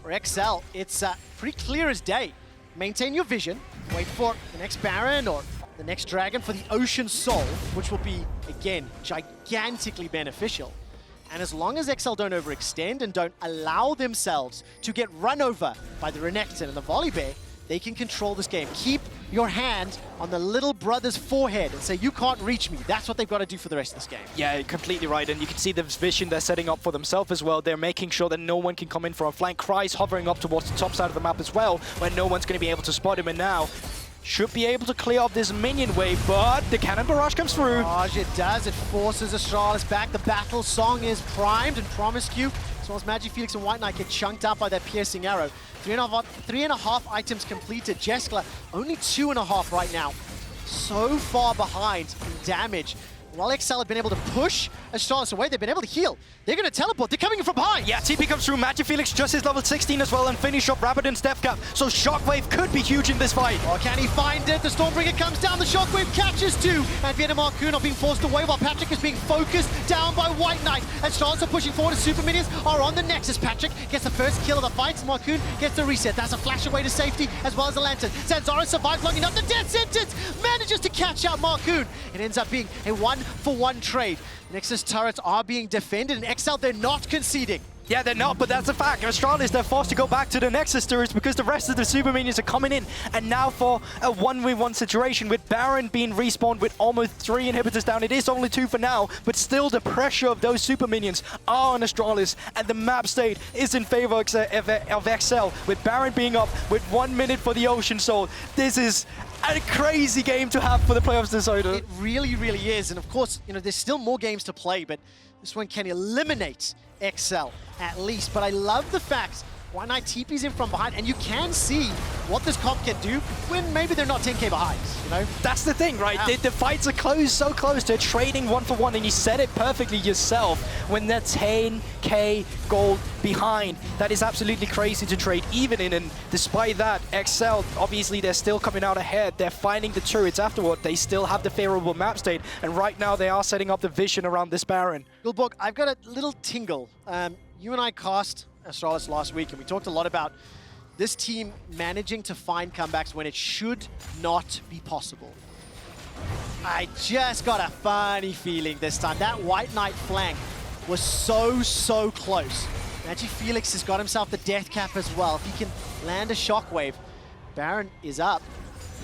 For XL, it's pretty clear as day. Maintain your vision, wait for the next Baron or the next Dragon for the Ocean Soul, which will be, again, gigantically beneficial. And as long as XL don't overextend and don't allow themselves to get run over by the Renekton and the Volibear, they can control this game. Keep your hand on the little brother's forehead and say, you can't reach me. That's what they've got to do for the rest of this game. Yeah, completely right. And you can see the vision they're setting up for themselves as well. They're making sure that no one can come in from a flank. Kryze hovering up towards the top side of the map as well, where no one's going to be able to spot him. And now should be able to clear off this minion wave, but the cannon barrage comes through. Barrage, it does. It forces Astralis back. The battle song is primed and promisq, as well as MagiFelix and WhiteKnight get chunked out by that piercing arrow. 3.5 items completed. Jeskla only 2.5 right now. So far behind in damage. While XL have been able to push Astralis away, they've been able to heal. They're going to teleport. They're coming in from behind. Yeah, TP comes through. MagiFelix just his level 16 as well and finish up Rabadon's Death Cap. So Shockwave could be huge in this fight. Or can he find it? The Stormbringer comes down. The Shockwave catches too. Advienne and Markoon are being forced away while Patrik is being focused down by WhiteKnight. Astralis are pushing forward as Super Minions are on the Nexus. Patrik gets the first kill of the fight. Markoon gets the reset. That's a flash away to safety as well as the Lantern. Zanzarah survives long enough. The death sentence manages to catch out Markoon. It ends up being a 1-for-1 trade. Nexus turrets are being defended, and XL, they're not conceding. Yeah, they're not, but that's a fact. Astralis, they're forced to go back to the Nexus turrets because the rest of the Super Minions are coming in. And now for a 1v1 situation with Baron being respawned with almost 3 inhibitors down. It is only 2 for now, but still the pressure of those Super Minions are on Astralis. And the map state is in favor of XL, with Baron being up with 1 minute for the Ocean Soul. This is a crazy game to have for the playoffs decider. It really, really is. And of course, you know, there's still more games to play, but this one can eliminate XL at least. But I love the fact WhiteKnight TP's in from behind, and you can see what this comp can do when maybe they're not 10k behind, you know? That's the thing, right? Yeah. The fights are close, so close to trading 1-for-1, and you said it perfectly yourself. When they're 10k gold behind, that is absolutely crazy to trade even in, and despite that, XL, obviously they're still coming out ahead. They're finding the turrets afterward. They still have the favorable map state, and right now they are setting up the vision around this Baron. Guldborg, I've got a little tingle. You and I cast Astralis last week, and we talked a lot about this team managing to find comebacks when it should not be possible. I just got a funny feeling this time. That WhiteKnight flank was so close. MagiFelix has got himself the death cap as well. If he can land a Shockwave, Baron is up.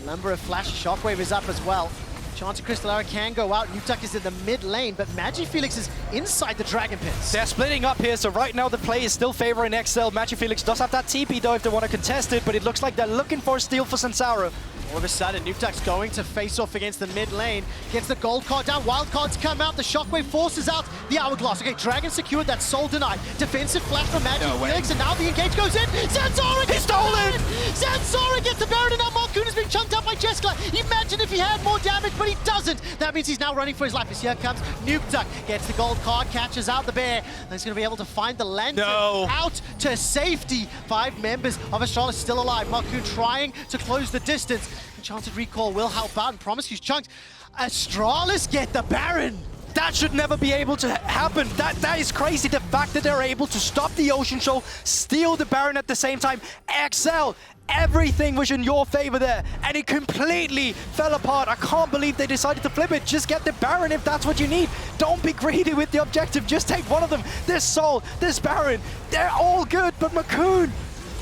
Number of flash, Shockwave is up as well. Chance of Crystal Arrow can go out. Nukeduck is in the mid lane, but MagiFelix is inside the Dragon Pits. They're splitting up here, so right now the play is still favoring XL. MagiFelix does have that TP though if they want to contest it, but it looks like they're looking for a steal for Zanzarah. All of a sudden, Nukeduck's going to face off against the mid lane. Gets the gold card down. Wild cards come out. The Shockwave forces out the Hourglass. Okay, Dragon secured. That Soul denied. Defensive flash from MagiFelix, and now the engage goes in. Zanzarah gets stolen! Zanzarah gets the Baron, and now Markoon is being chunked out by Jeskla. Imagine if he had more damage, but he doesn't. That means he's now running for his life. As here comes Nukeduck. Gets the gold card, catches out the bear. And he's going to be able to find the Lantern out to safety. 5 members of Astralis still alive. Markoon trying to close the distance. Enchanted Recall will help out, and promisq's chunked. Astralis get the Baron! That should never be able to happen. That is crazy. The fact that they're able to stop the Ocean Soul, steal the Baron at the same time. XL, everything was in your favor there, and it completely fell apart. I can't believe they decided to flip it. Just get the Baron if that's what you need. Don't be greedy with the objective. Just take one of them. This Soul, this Baron, they're all good, but Markoon,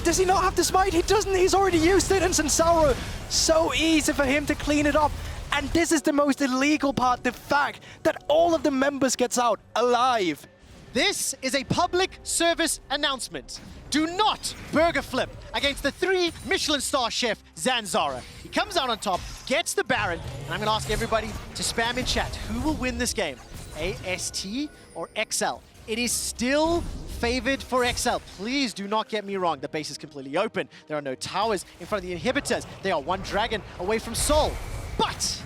does he not have the smite? He doesn't. He's already used it, and Zanzarah, so easy for him to clean it up. And this is the most illegal part, the fact that all of the members gets out alive. This is a public service announcement. Do not burger flip against the 3 Michelin star chef Zanzarah. He comes out on top, gets the Baron, and I'm going to ask everybody to spam in chat. Who will win this game? AST or XL? It is still favored for XL. Please do not get me wrong. The base is completely open. There are no towers in front of the inhibitors. They are one dragon away from Soul. But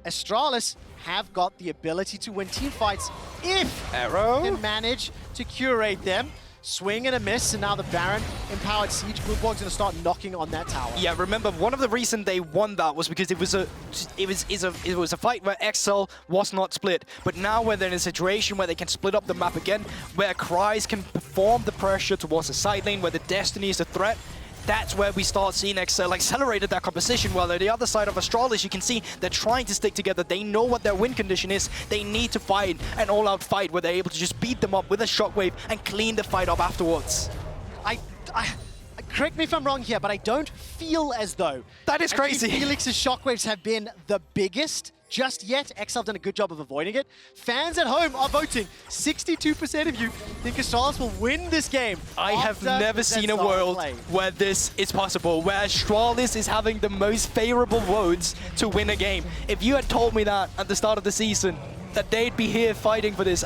Astralis have got the ability to win team fights if they can manage to curate them. Swing and a miss, and now the Baron empowered Siege. Guldborg's gonna start knocking on that tower. Yeah, remember one of the reasons they won that was because it was a fight where XL was not split. But now when they're in a situation where they can split up the map again, where Kryze can perform the pressure towards the side lane, where the Destiny is a threat, that's where we start seeing XL accelerated that composition. While on the other side of Astralis, you can see they're trying to stick together. They know what their win condition is. They need to fight an all-out fight where they're able to just beat them up with a shockwave and clean the fight up afterwards. Correct me if I'm wrong here, but I don't feel as though that is crazy. Felix's shockwaves have been the biggest just yet. XL have done a good job of avoiding it. Fans at home are voting. 62% of you think Astralis will win this game. I have never seen a world where this is possible, where Astralis is having the most favorable votes to win a game. If you had told me that at the start of the season, that they'd be here fighting for this,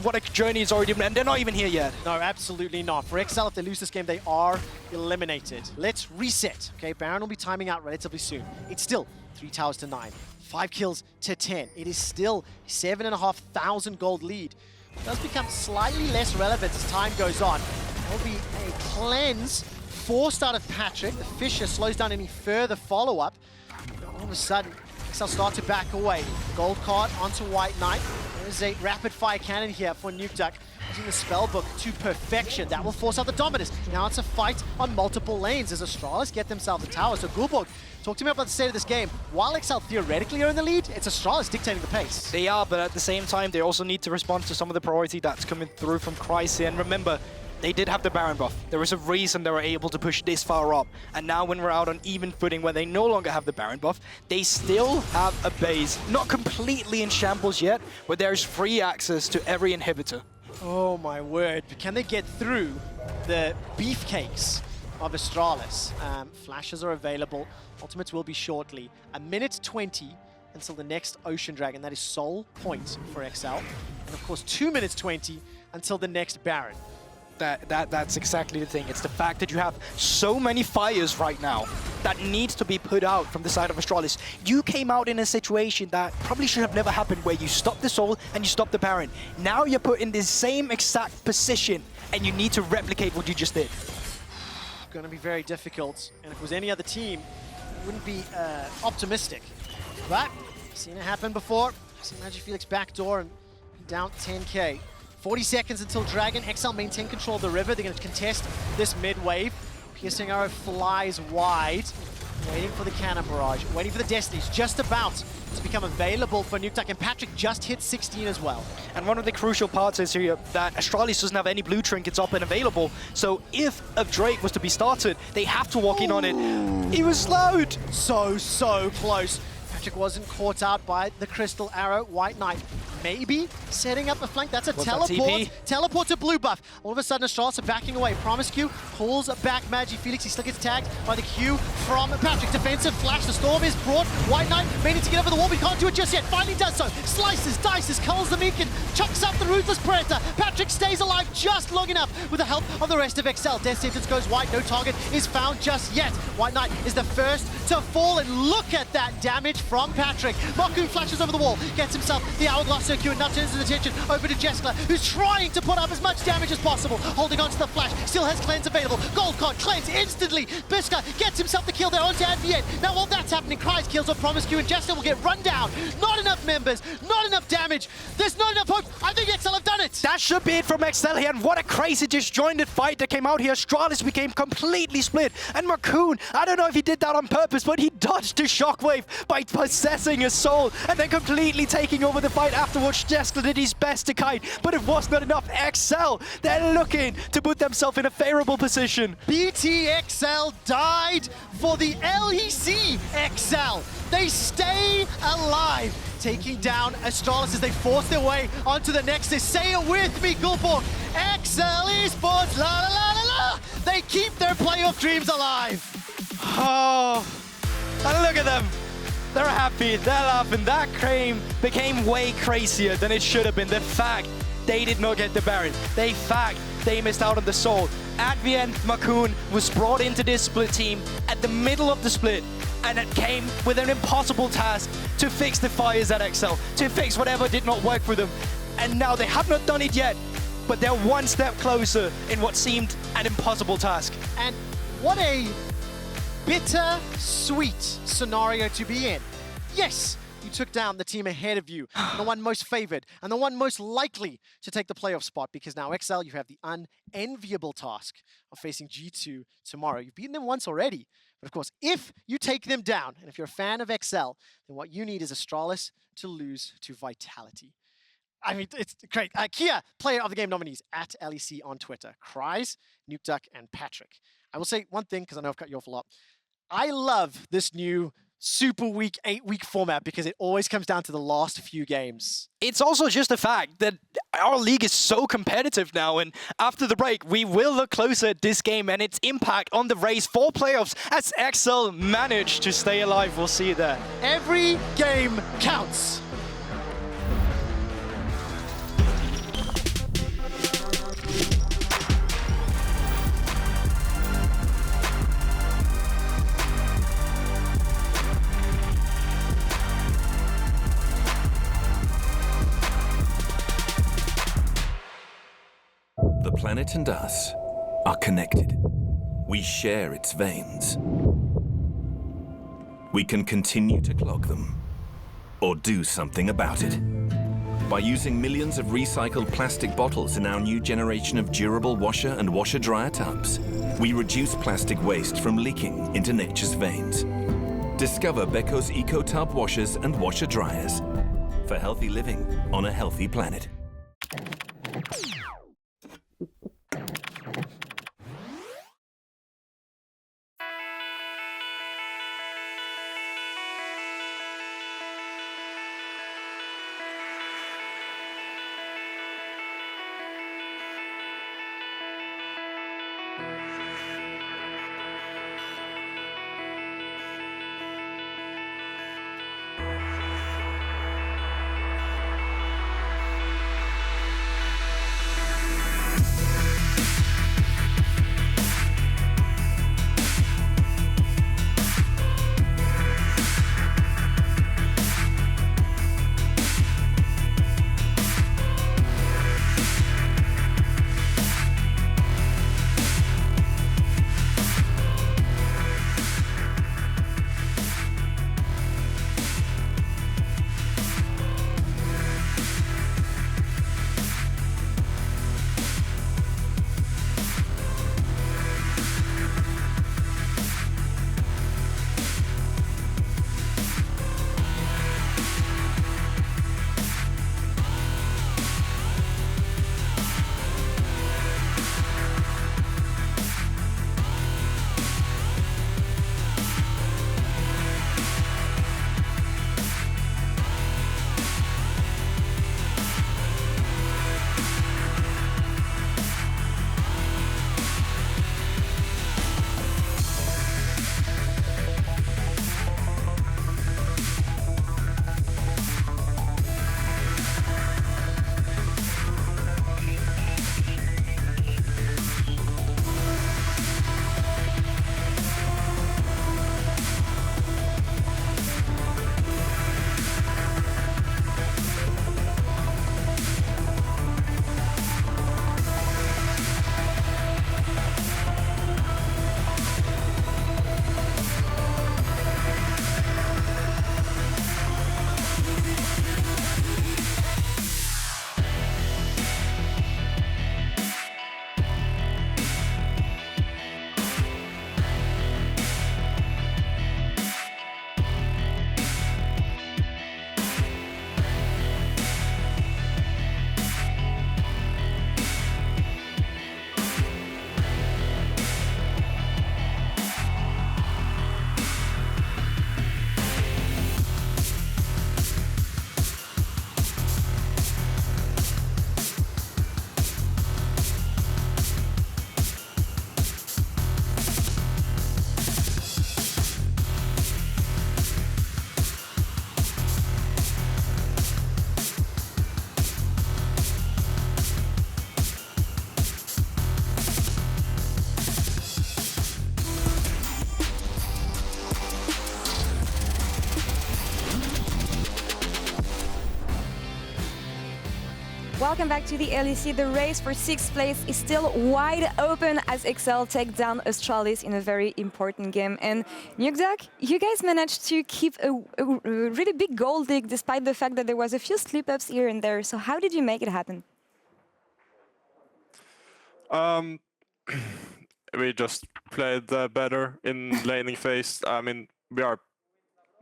what a journey is already been, and they're not even here yet. No, absolutely not. For XL, if they lose this game, they are eliminated. Let's reset. Okay, Baron will be timing out relatively soon. It's still 3 towers to 9. 5 kills to 10. It is still 7,500 gold lead. It does become slightly less relevant as time goes on. There will be a cleanse forced out of Patrik. The Fisher slows down any further follow-up. All of a sudden, XL start to back away. Gold card onto WhiteKnight. There's a rapid fire cannon here for Nukeduck. Using the spellbook to perfection. That will force out the Dominus. Now it's a fight on multiple lanes as Astralis get themselves a tower. So Guldborg, talk to me about the state of this game. While XL theoretically are in the lead, it's Astralis dictating the pace. They are, but at the same time, they also need to respond to some of the priority that's coming through from Kryze. And remember, they did have the Baron buff. There was a reason they were able to push this far up. And now when we're out on even footing where they no longer have the Baron buff, they still have a base, not completely in shambles yet, where there's free access to every inhibitor. Oh my word, can they get through the beefcakes of Astralis? Flashes are available, ultimates will be shortly. 1:20 until the next Ocean Dragon, that is Soul Point for XL. And of course 2:20 until the next Baron. That's exactly the thing. It's the fact that you have so many fires right now that needs to be put out from the side of Astralis. You came out in a situation that probably should have never happened, where you stopped the Soul and you stopped the Baron. Now you're put in the same exact position and you need to replicate what you just did. Going to be very difficult, and if it was any other team, it wouldn't be optimistic. But I've seen it happen before. I've seen MagiFelix backdoor and down 10k. 40 seconds until Dragon. XL maintain control of the river. They're going to contest this mid-wave. Piercing Arrow flies wide. Waiting for the cannon barrage. Waiting for the Destinies. Just about to become available for Nukeduck. And Patrik just hit 16 as well. And one of the crucial parts is here that Astralis doesn't have any blue trinkets up and available. So if a Drake was to be started, they have to walk in on it. He was slowed. So close. Patrik wasn't caught out by the Crystal Arrow. WhiteKnight maybe setting up a flank. That's a teleport. Teleport to blue buff. All of a sudden, Astralis are backing away. promisq pulls back MagiFelix. He still gets tagged by the Q from Patrik. Defensive flash. The storm is brought. WhiteKnight may need to get over the wall, but he can't do it just yet. Finally does so. Slices, dices, culls the Meekin, chucks out the Ruthless Predator. Patrik stays alive just long enough with the help of the rest of XL. Death Sentence goes wide. No target is found just yet. WhiteKnight is the first to fall, and look at that damage from Patrik. Markoon flashes over the wall, gets himself the Hourglass Circuit, and now turns his attention over to Jeskla, who's trying to put up as much damage as possible. Holding on to the flash, still has cleanse available. Gold card, cleanse instantly. Biska gets himself the kill there onto Advienne. Now while that's happening, Kryze kills on promisq, and Jeskla will get run down. Not enough members, not enough damage. There's not enough hope. I think XL have done it. That should be it from XL here, and what a crazy disjointed fight that came out here. Astralis became completely split, and Markoon, I don't know if he did that on purpose, but he dodged the shockwave by possessing a soul and then completely taking over the fight afterwards. Jeskla did his best to kite, but it was not enough. XL, they're looking to put themselves in a favorable position. BTXL died for the LEC XL. They stay alive, taking down Astralis as they force their way onto the Nexus. Say it with me, Guldborg. XL Esports, la la la la la. They keep their playoff dreams alive. Oh, They're happy, they're laughing. That game became way crazier than it should have been. The fact they did not get the Baron. The fact they missed out on the Soul. Advienne Markoon was brought into this split team at the middle of the split, and it came with an impossible task to fix the fires at XL, to fix whatever did not work for them. And now they have not done it yet, but they're one step closer in what seemed an impossible task. And what a bitter-sweet scenario to be in. Yes, you took down the team ahead of you, and the one most favored, and the one most likely to take the playoff spot, because now XL, you have the unenviable task of facing G2 tomorrow. You've beaten them once already, but of course, if you take them down, and if you're a fan of XL, then what you need is Astralis to lose to Vitality. I mean, it's great. Kia, player of the game nominees at LEC on Twitter. Kryze, Nukeduck, and Patrik. I will say one thing, because I know I've cut you off a lot. I love this new super weak 8-week format because it always comes down to the last few games. It's also just the fact that our league is so competitive now, and after the break, we will look closer at this game and its impact on the race for playoffs as XL managed to stay alive. We'll see you there. Every game counts. The planet and us are connected. We share its veins. We can continue to clog them, or do something about it. By using millions of recycled plastic bottles in our new generation of durable washer and washer-dryer tubs, we reduce plastic waste from leaking into nature's veins. Discover Beko's eco-tub washers and washer-dryers for healthy living on a healthy planet. Welcome back to the LEC. The race for 6th place is still wide open as XL take down Astralis in a very important game. And Nukeduck, you guys managed to keep a really big gold lead despite the fact that there was a few slip-ups here and there. So how did you make it happen? We just played better in laning phase. I mean, we are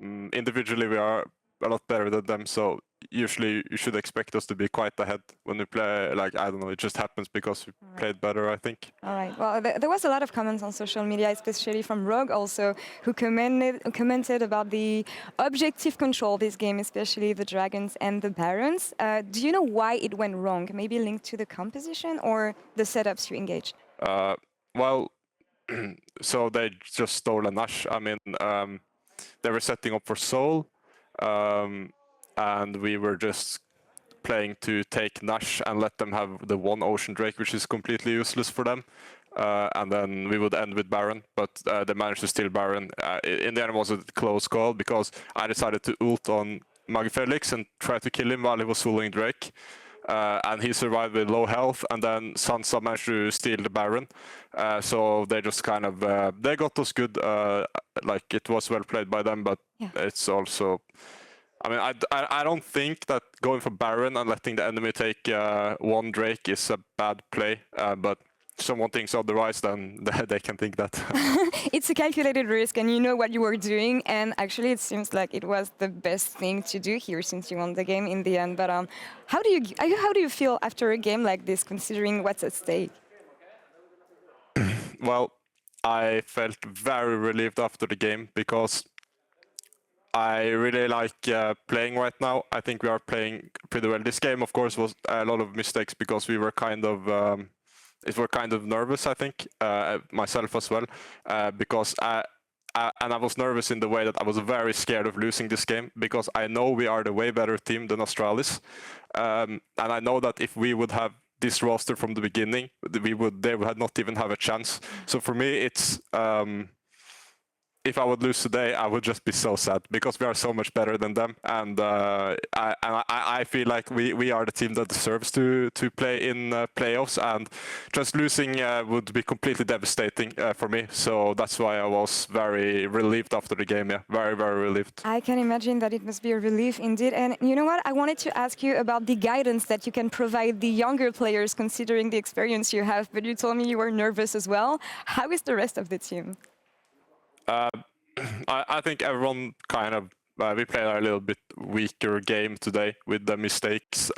individually we are a lot better than them, so usually you should expect us to be quite ahead when we play. Like, I don't know, it just happens because we played better, I think. All right. Well, there was a lot of comments on social media, especially from Rogue also, who commented about the objective control of this game, especially the Dragons and the Barons. Do you know why it went wrong? Maybe linked to the composition or the setups you engaged? Well, so they just stole an Ashe. I mean, they were setting up for Soul, and we were just playing to take Nash and let them have the one Ocean Drake, which is completely useless for them. And then we would end with Baron, but they managed to steal Baron. In the end, it was a close call because I decided to ult on MagiFelix and try to kill him while he was fooling Drake. And he survived with low health, and then Zanzarah managed to steal the Baron. So they just kind of they got us good. Like, it was well played by them, but it's also. I mean, I don't think that going for Baron and letting the enemy take one Drake is a bad play, but if someone thinks otherwise, then they can think that. It's a calculated risk, and you know what you were doing, and actually it seems like it was the best thing to do here since you won the game in the end. But how do you feel after a game like this, considering what's at stake? Well, I felt very relieved after the game because I really like playing right now. I think we are playing pretty well. This game, of course, was a lot of mistakes because we were kind of nervous, I think, myself as well, because I was nervous in the way that I was very scared of losing this game because I know we are the way better team than Astralis, and I know that if we would have this roster from the beginning, they would not even have a chance. So for me, it's. If I would lose today, I would just be so sad because we are so much better than them, and I feel like we are the team that deserves to play in playoffs, and just losing would be completely devastating for me. So that's why I was very relieved after the game. Yeah, very, very relieved. I can imagine that it must be a relief indeed. And you know what? I wanted to ask you about the guidance that you can provide the younger players, considering the experience you have. But you told me you were nervous as well. How is the rest of the team? I think everyone kind of we played a little bit weaker game today with the mistakes.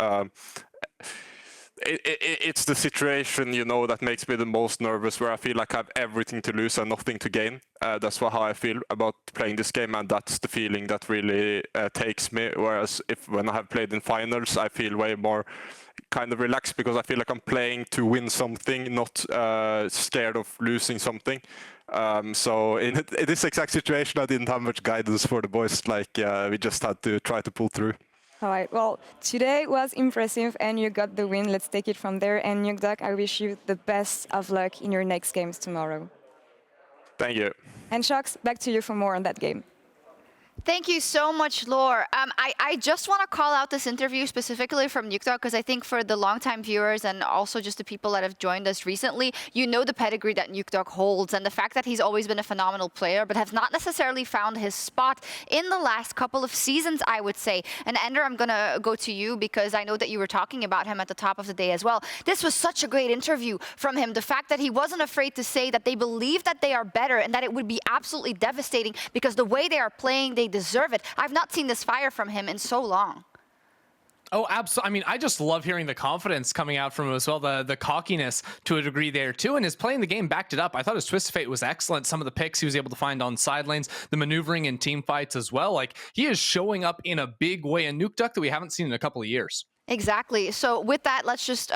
It's the situation, you know, that makes me the most nervous, where I feel like I have everything to lose and nothing to gain. That's how I feel about playing this game, and that's the feeling that really takes me. Whereas when I have played in finals, I feel way more kind of relaxed because I feel like I'm playing to win something, not scared of losing something. So in this exact situation, I didn't have much guidance for the boys. Like, we just had to try to pull through. All right. Well, today was impressive, and you got the win. Let's take it from there. And Nukeduck, I wish you the best of luck in your next games tomorrow. Thank you. And Shox, back to you for more on that game. Thank you so much, Laure. I just want to call out this interview specifically from Nukeduck because I think for the longtime viewers and also just the people that have joined us recently, you know the pedigree that Nukeduck holds and the fact that he's always been a phenomenal player but has not necessarily found his spot in the last couple of seasons, I would say. And Ender, I'm going to go to you because I know that you were talking about him at the top of the day as well. This was such a great interview from him. The fact that he wasn't afraid to say that they believe that they are better and that it would be absolutely devastating because the way they are playing, they deserve it. I've not seen this fire from him in so long. Oh, absolutely. I mean, I just love hearing the confidence coming out from him as well, the cockiness to a degree there too, and his playing the game backed it up. I thought his Twist of Fate was excellent. Some of the picks he was able to find on side lanes, the maneuvering in team fights as well. Like, he is showing up in a big way in Nukeduck that we haven't seen in a couple of years. Exactly. So with that, let's just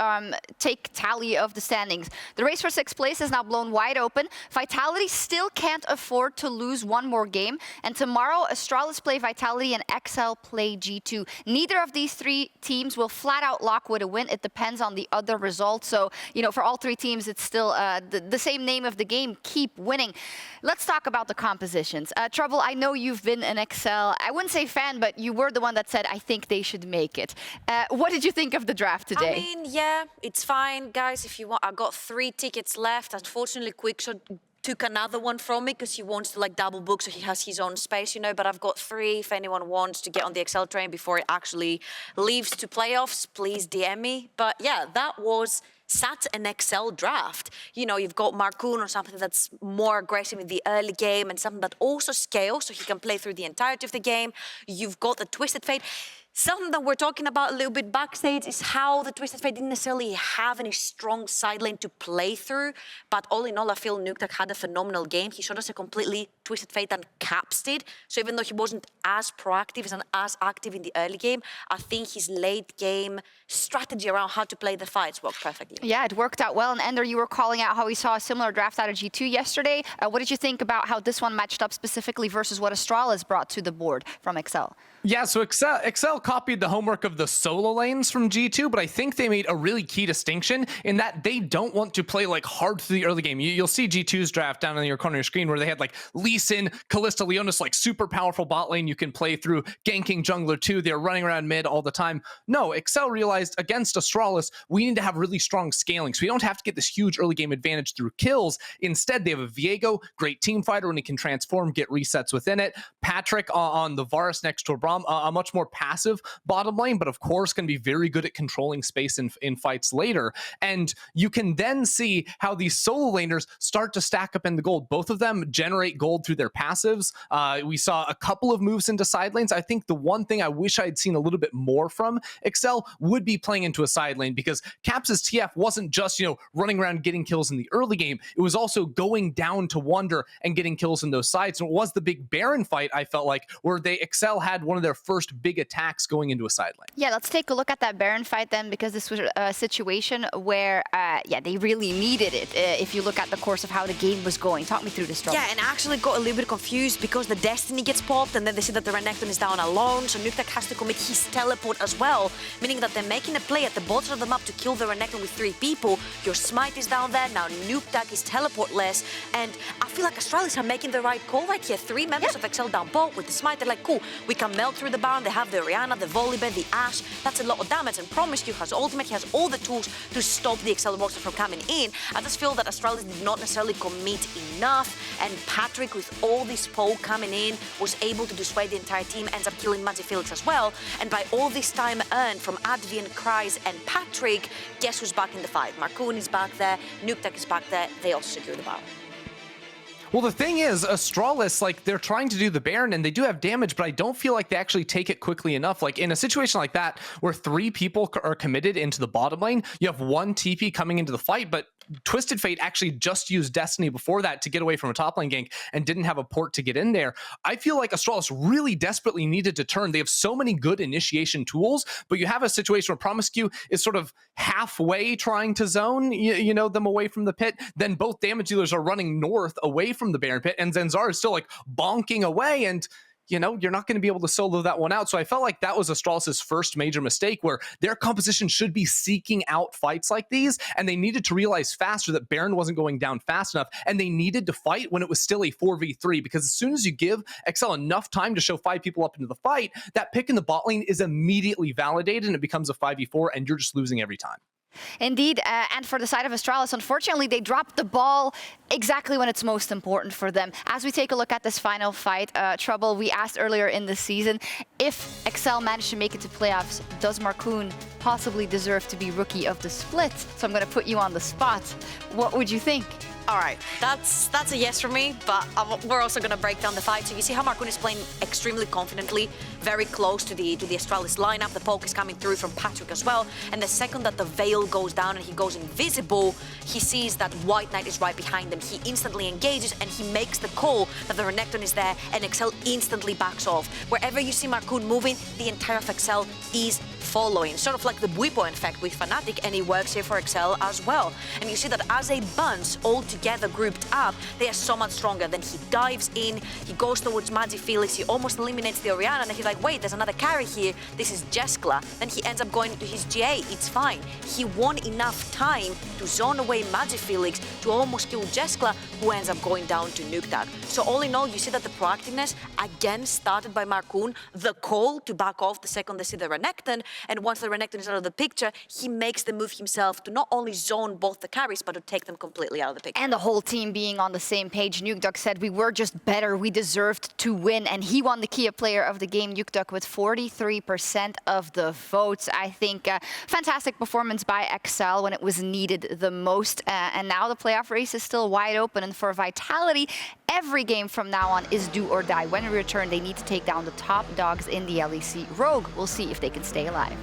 take tally of the standings. The race for 6th place is now blown wide open. Vitality still can't afford to lose one more game. And tomorrow, Astralis play Vitality and XL play G2. Neither of these three teams will flat out lock with a win. It depends on the other result. So, you know, for all three teams, it's still the same name of the game, keep winning. Let's talk about the compositions. Trouble, I know you've been an XL, I wouldn't say fan, but you were the one that said, I think they should make it. what did you think of the draft today? I mean, yeah, it's fine, guys. If you want, I got 3 tickets left. Unfortunately, Quickshot took another one from me because he wants to like double book, so he has his own space, you know. But I've got 3. If anyone wants to get on the Excel train before it actually leaves to playoffs, please DM me. But yeah, that was such an Excel draft. You know, you've got Markoon or something that's more aggressive in the early game and something that also scales so he can play through the entirety of the game. You've got the Twisted Fate. Something that we're talking about a little bit backstage is how the Twisted Fate didn't necessarily have any strong side lane to play through, but all in all, I feel Nukeduck had a phenomenal game. He showed us a completely Twisted Fate and Caps did, so even though he wasn't as proactive and as active in the early game, I think his late game strategy around how to play the fights worked perfectly. Yeah, it worked out well, and Ender, you were calling out how we saw a similar draft out of G2 yesterday. What did you think about how this one matched up specifically versus what Astralis brought to the board from Excel? Yeah, so Excel copied the homework of the solo lanes from G2, but I think they made a really key distinction in that they don't want to play like hard through the early game. You'll see G2's draft down in your corner of your screen where they had like Lee Sin, Kalista, Leonis, like super powerful bot lane you can play through, ganking jungler too. They're running around mid all the time. No, Excel realized against Astralis, we need to have really strong scaling. So we don't have to get this huge early game advantage through kills. Instead, they have a Viego, great team fighter when he can transform, get resets within it. Patrik on the Varus next to a Braum, a much more passive bottom lane, but of course can be very good at controlling space in fights later. And you can then see how these solo laners start to stack up in the gold. Both of them generate gold through their passives. We saw a couple of moves into side lanes. I think the one thing I wish I'd seen a little bit more from Excel would be playing into a side lane, because Caps' TF wasn't just, you know, running around getting kills in the early game. It was also going down to Wonder and getting kills in those sides. And it was the big Baron fight, I felt like, where Excel had one of their first big attacks going into a side lane. Yeah, let's take a look at that Baron fight then, because this was a situation where, yeah, they really needed it. If you look at the course of how the game was going, talk me through this struggle. Yeah, and I actually got a little bit confused because the Destiny gets popped and then they see that the Renekton is down alone, so Nukeduck has to commit his teleport as well, meaning that they're making a play at the bottom of the map to kill the Renekton with 3 people. Your smite is down there, now Nukeduck is teleportless, and I feel like Astralis are making the right call right here. 3 members of Excel down bot with the smite. They're like, cool, we can melt through the Baron. They have the Orianna, the Volibear, the Ashe. That's a lot of damage, and promisq has ultimate. He has all the tools to stop the Excel roster from coming in. I just feel that Astralis did not necessarily commit enough, and Patrik, with all this poke coming in, was able to dissuade the entire team, ends up killing MagiFelix as well. And by all this time earned from Advienne, Kryze, and Patrik, guess who's back in the fight? Markoon is back there, Nukeduck is back there. They also secure the Baron. Well, the thing is, Astralis, like, they're trying to do the Baron, and they do have damage, but I don't feel like they actually take it quickly enough. Like, in a situation like that, where 3 people are committed into the bottom lane, you have 1 TP coming into the fight, but Twisted Fate actually just used Destiny before that to get away from a top lane gank and didn't have a port to get in there. I feel like Astralis really desperately needed to turn. They have so many good initiation tools, but you have a situation where promisq is sort of halfway trying to zone, you know, them away from the pit. Then both damage dealers are running north away from the Baron pit, and Zanzarah is still like bonking away, and you know, you're not going to be able to solo that one out. So I felt like that was Astralis' first major mistake, where their composition should be seeking out fights like these, and they needed to realize faster that Baron wasn't going down fast enough, and they needed to fight when it was still a 4v3, because as soon as you give Excel enough time to show 5 people up into the fight, that pick in the bot lane is immediately validated, and it becomes a 5v4, and you're just losing every time. Indeed, and for the side of Astralis, unfortunately, they dropped the ball exactly when it's most important for them. As we take a look at this final fight, Trouble, we asked earlier in the season, if Excel managed to make it to playoffs, does Markoon possibly deserve to be Rookie of the Split? So I'm going to put you on the spot. What would you think? All right, that's a yes for me, but we're also going to break down the fight. So you see how Markoon is playing extremely confidently, very close to the Astralis lineup. The poke is coming through from Patrik as well. And the second that the veil goes down and he goes invisible, he sees that WhiteKnight is right behind him. He instantly engages and he makes the call that the Renekton is there, and Excel instantly backs off. Wherever you see Markoon moving, the entire of Excel is following. Sort of like the Buipo effect with Fnatic, and it works here for Excel as well. And you see that as a bunch, all together, grouped up, they are so much stronger. Then he dives in, he goes towards MagiFelix, he almost eliminates the Orianna, and he's like, wait, there's another carry here, this is Jeskla. Then he ends up going to his GA, it's fine. He won enough time to zone away MagiFelix to almost kill Jeskla, who ends up going down to Nukeduck. So all in all, you see that the proactiveness, again, started by Markoon, the call to back off the second they see the Renekton, and once the Renekton is out of the picture, he makes the move himself to not only zone both the carries, but to take them completely out of the picture. And the whole team being on the same page. Nukeduck said, we were just better, we deserved to win, and he won the Kia player of the game, Nukeduck, with 43% of the votes. I think fantastic performance by XL when it was needed the most, and now the playoff race is still wide open, and for Vitality, every game from now on is do or die. When we return, they need to take down the top dogs in the LEC. Rogue, we'll see if they can stay alive.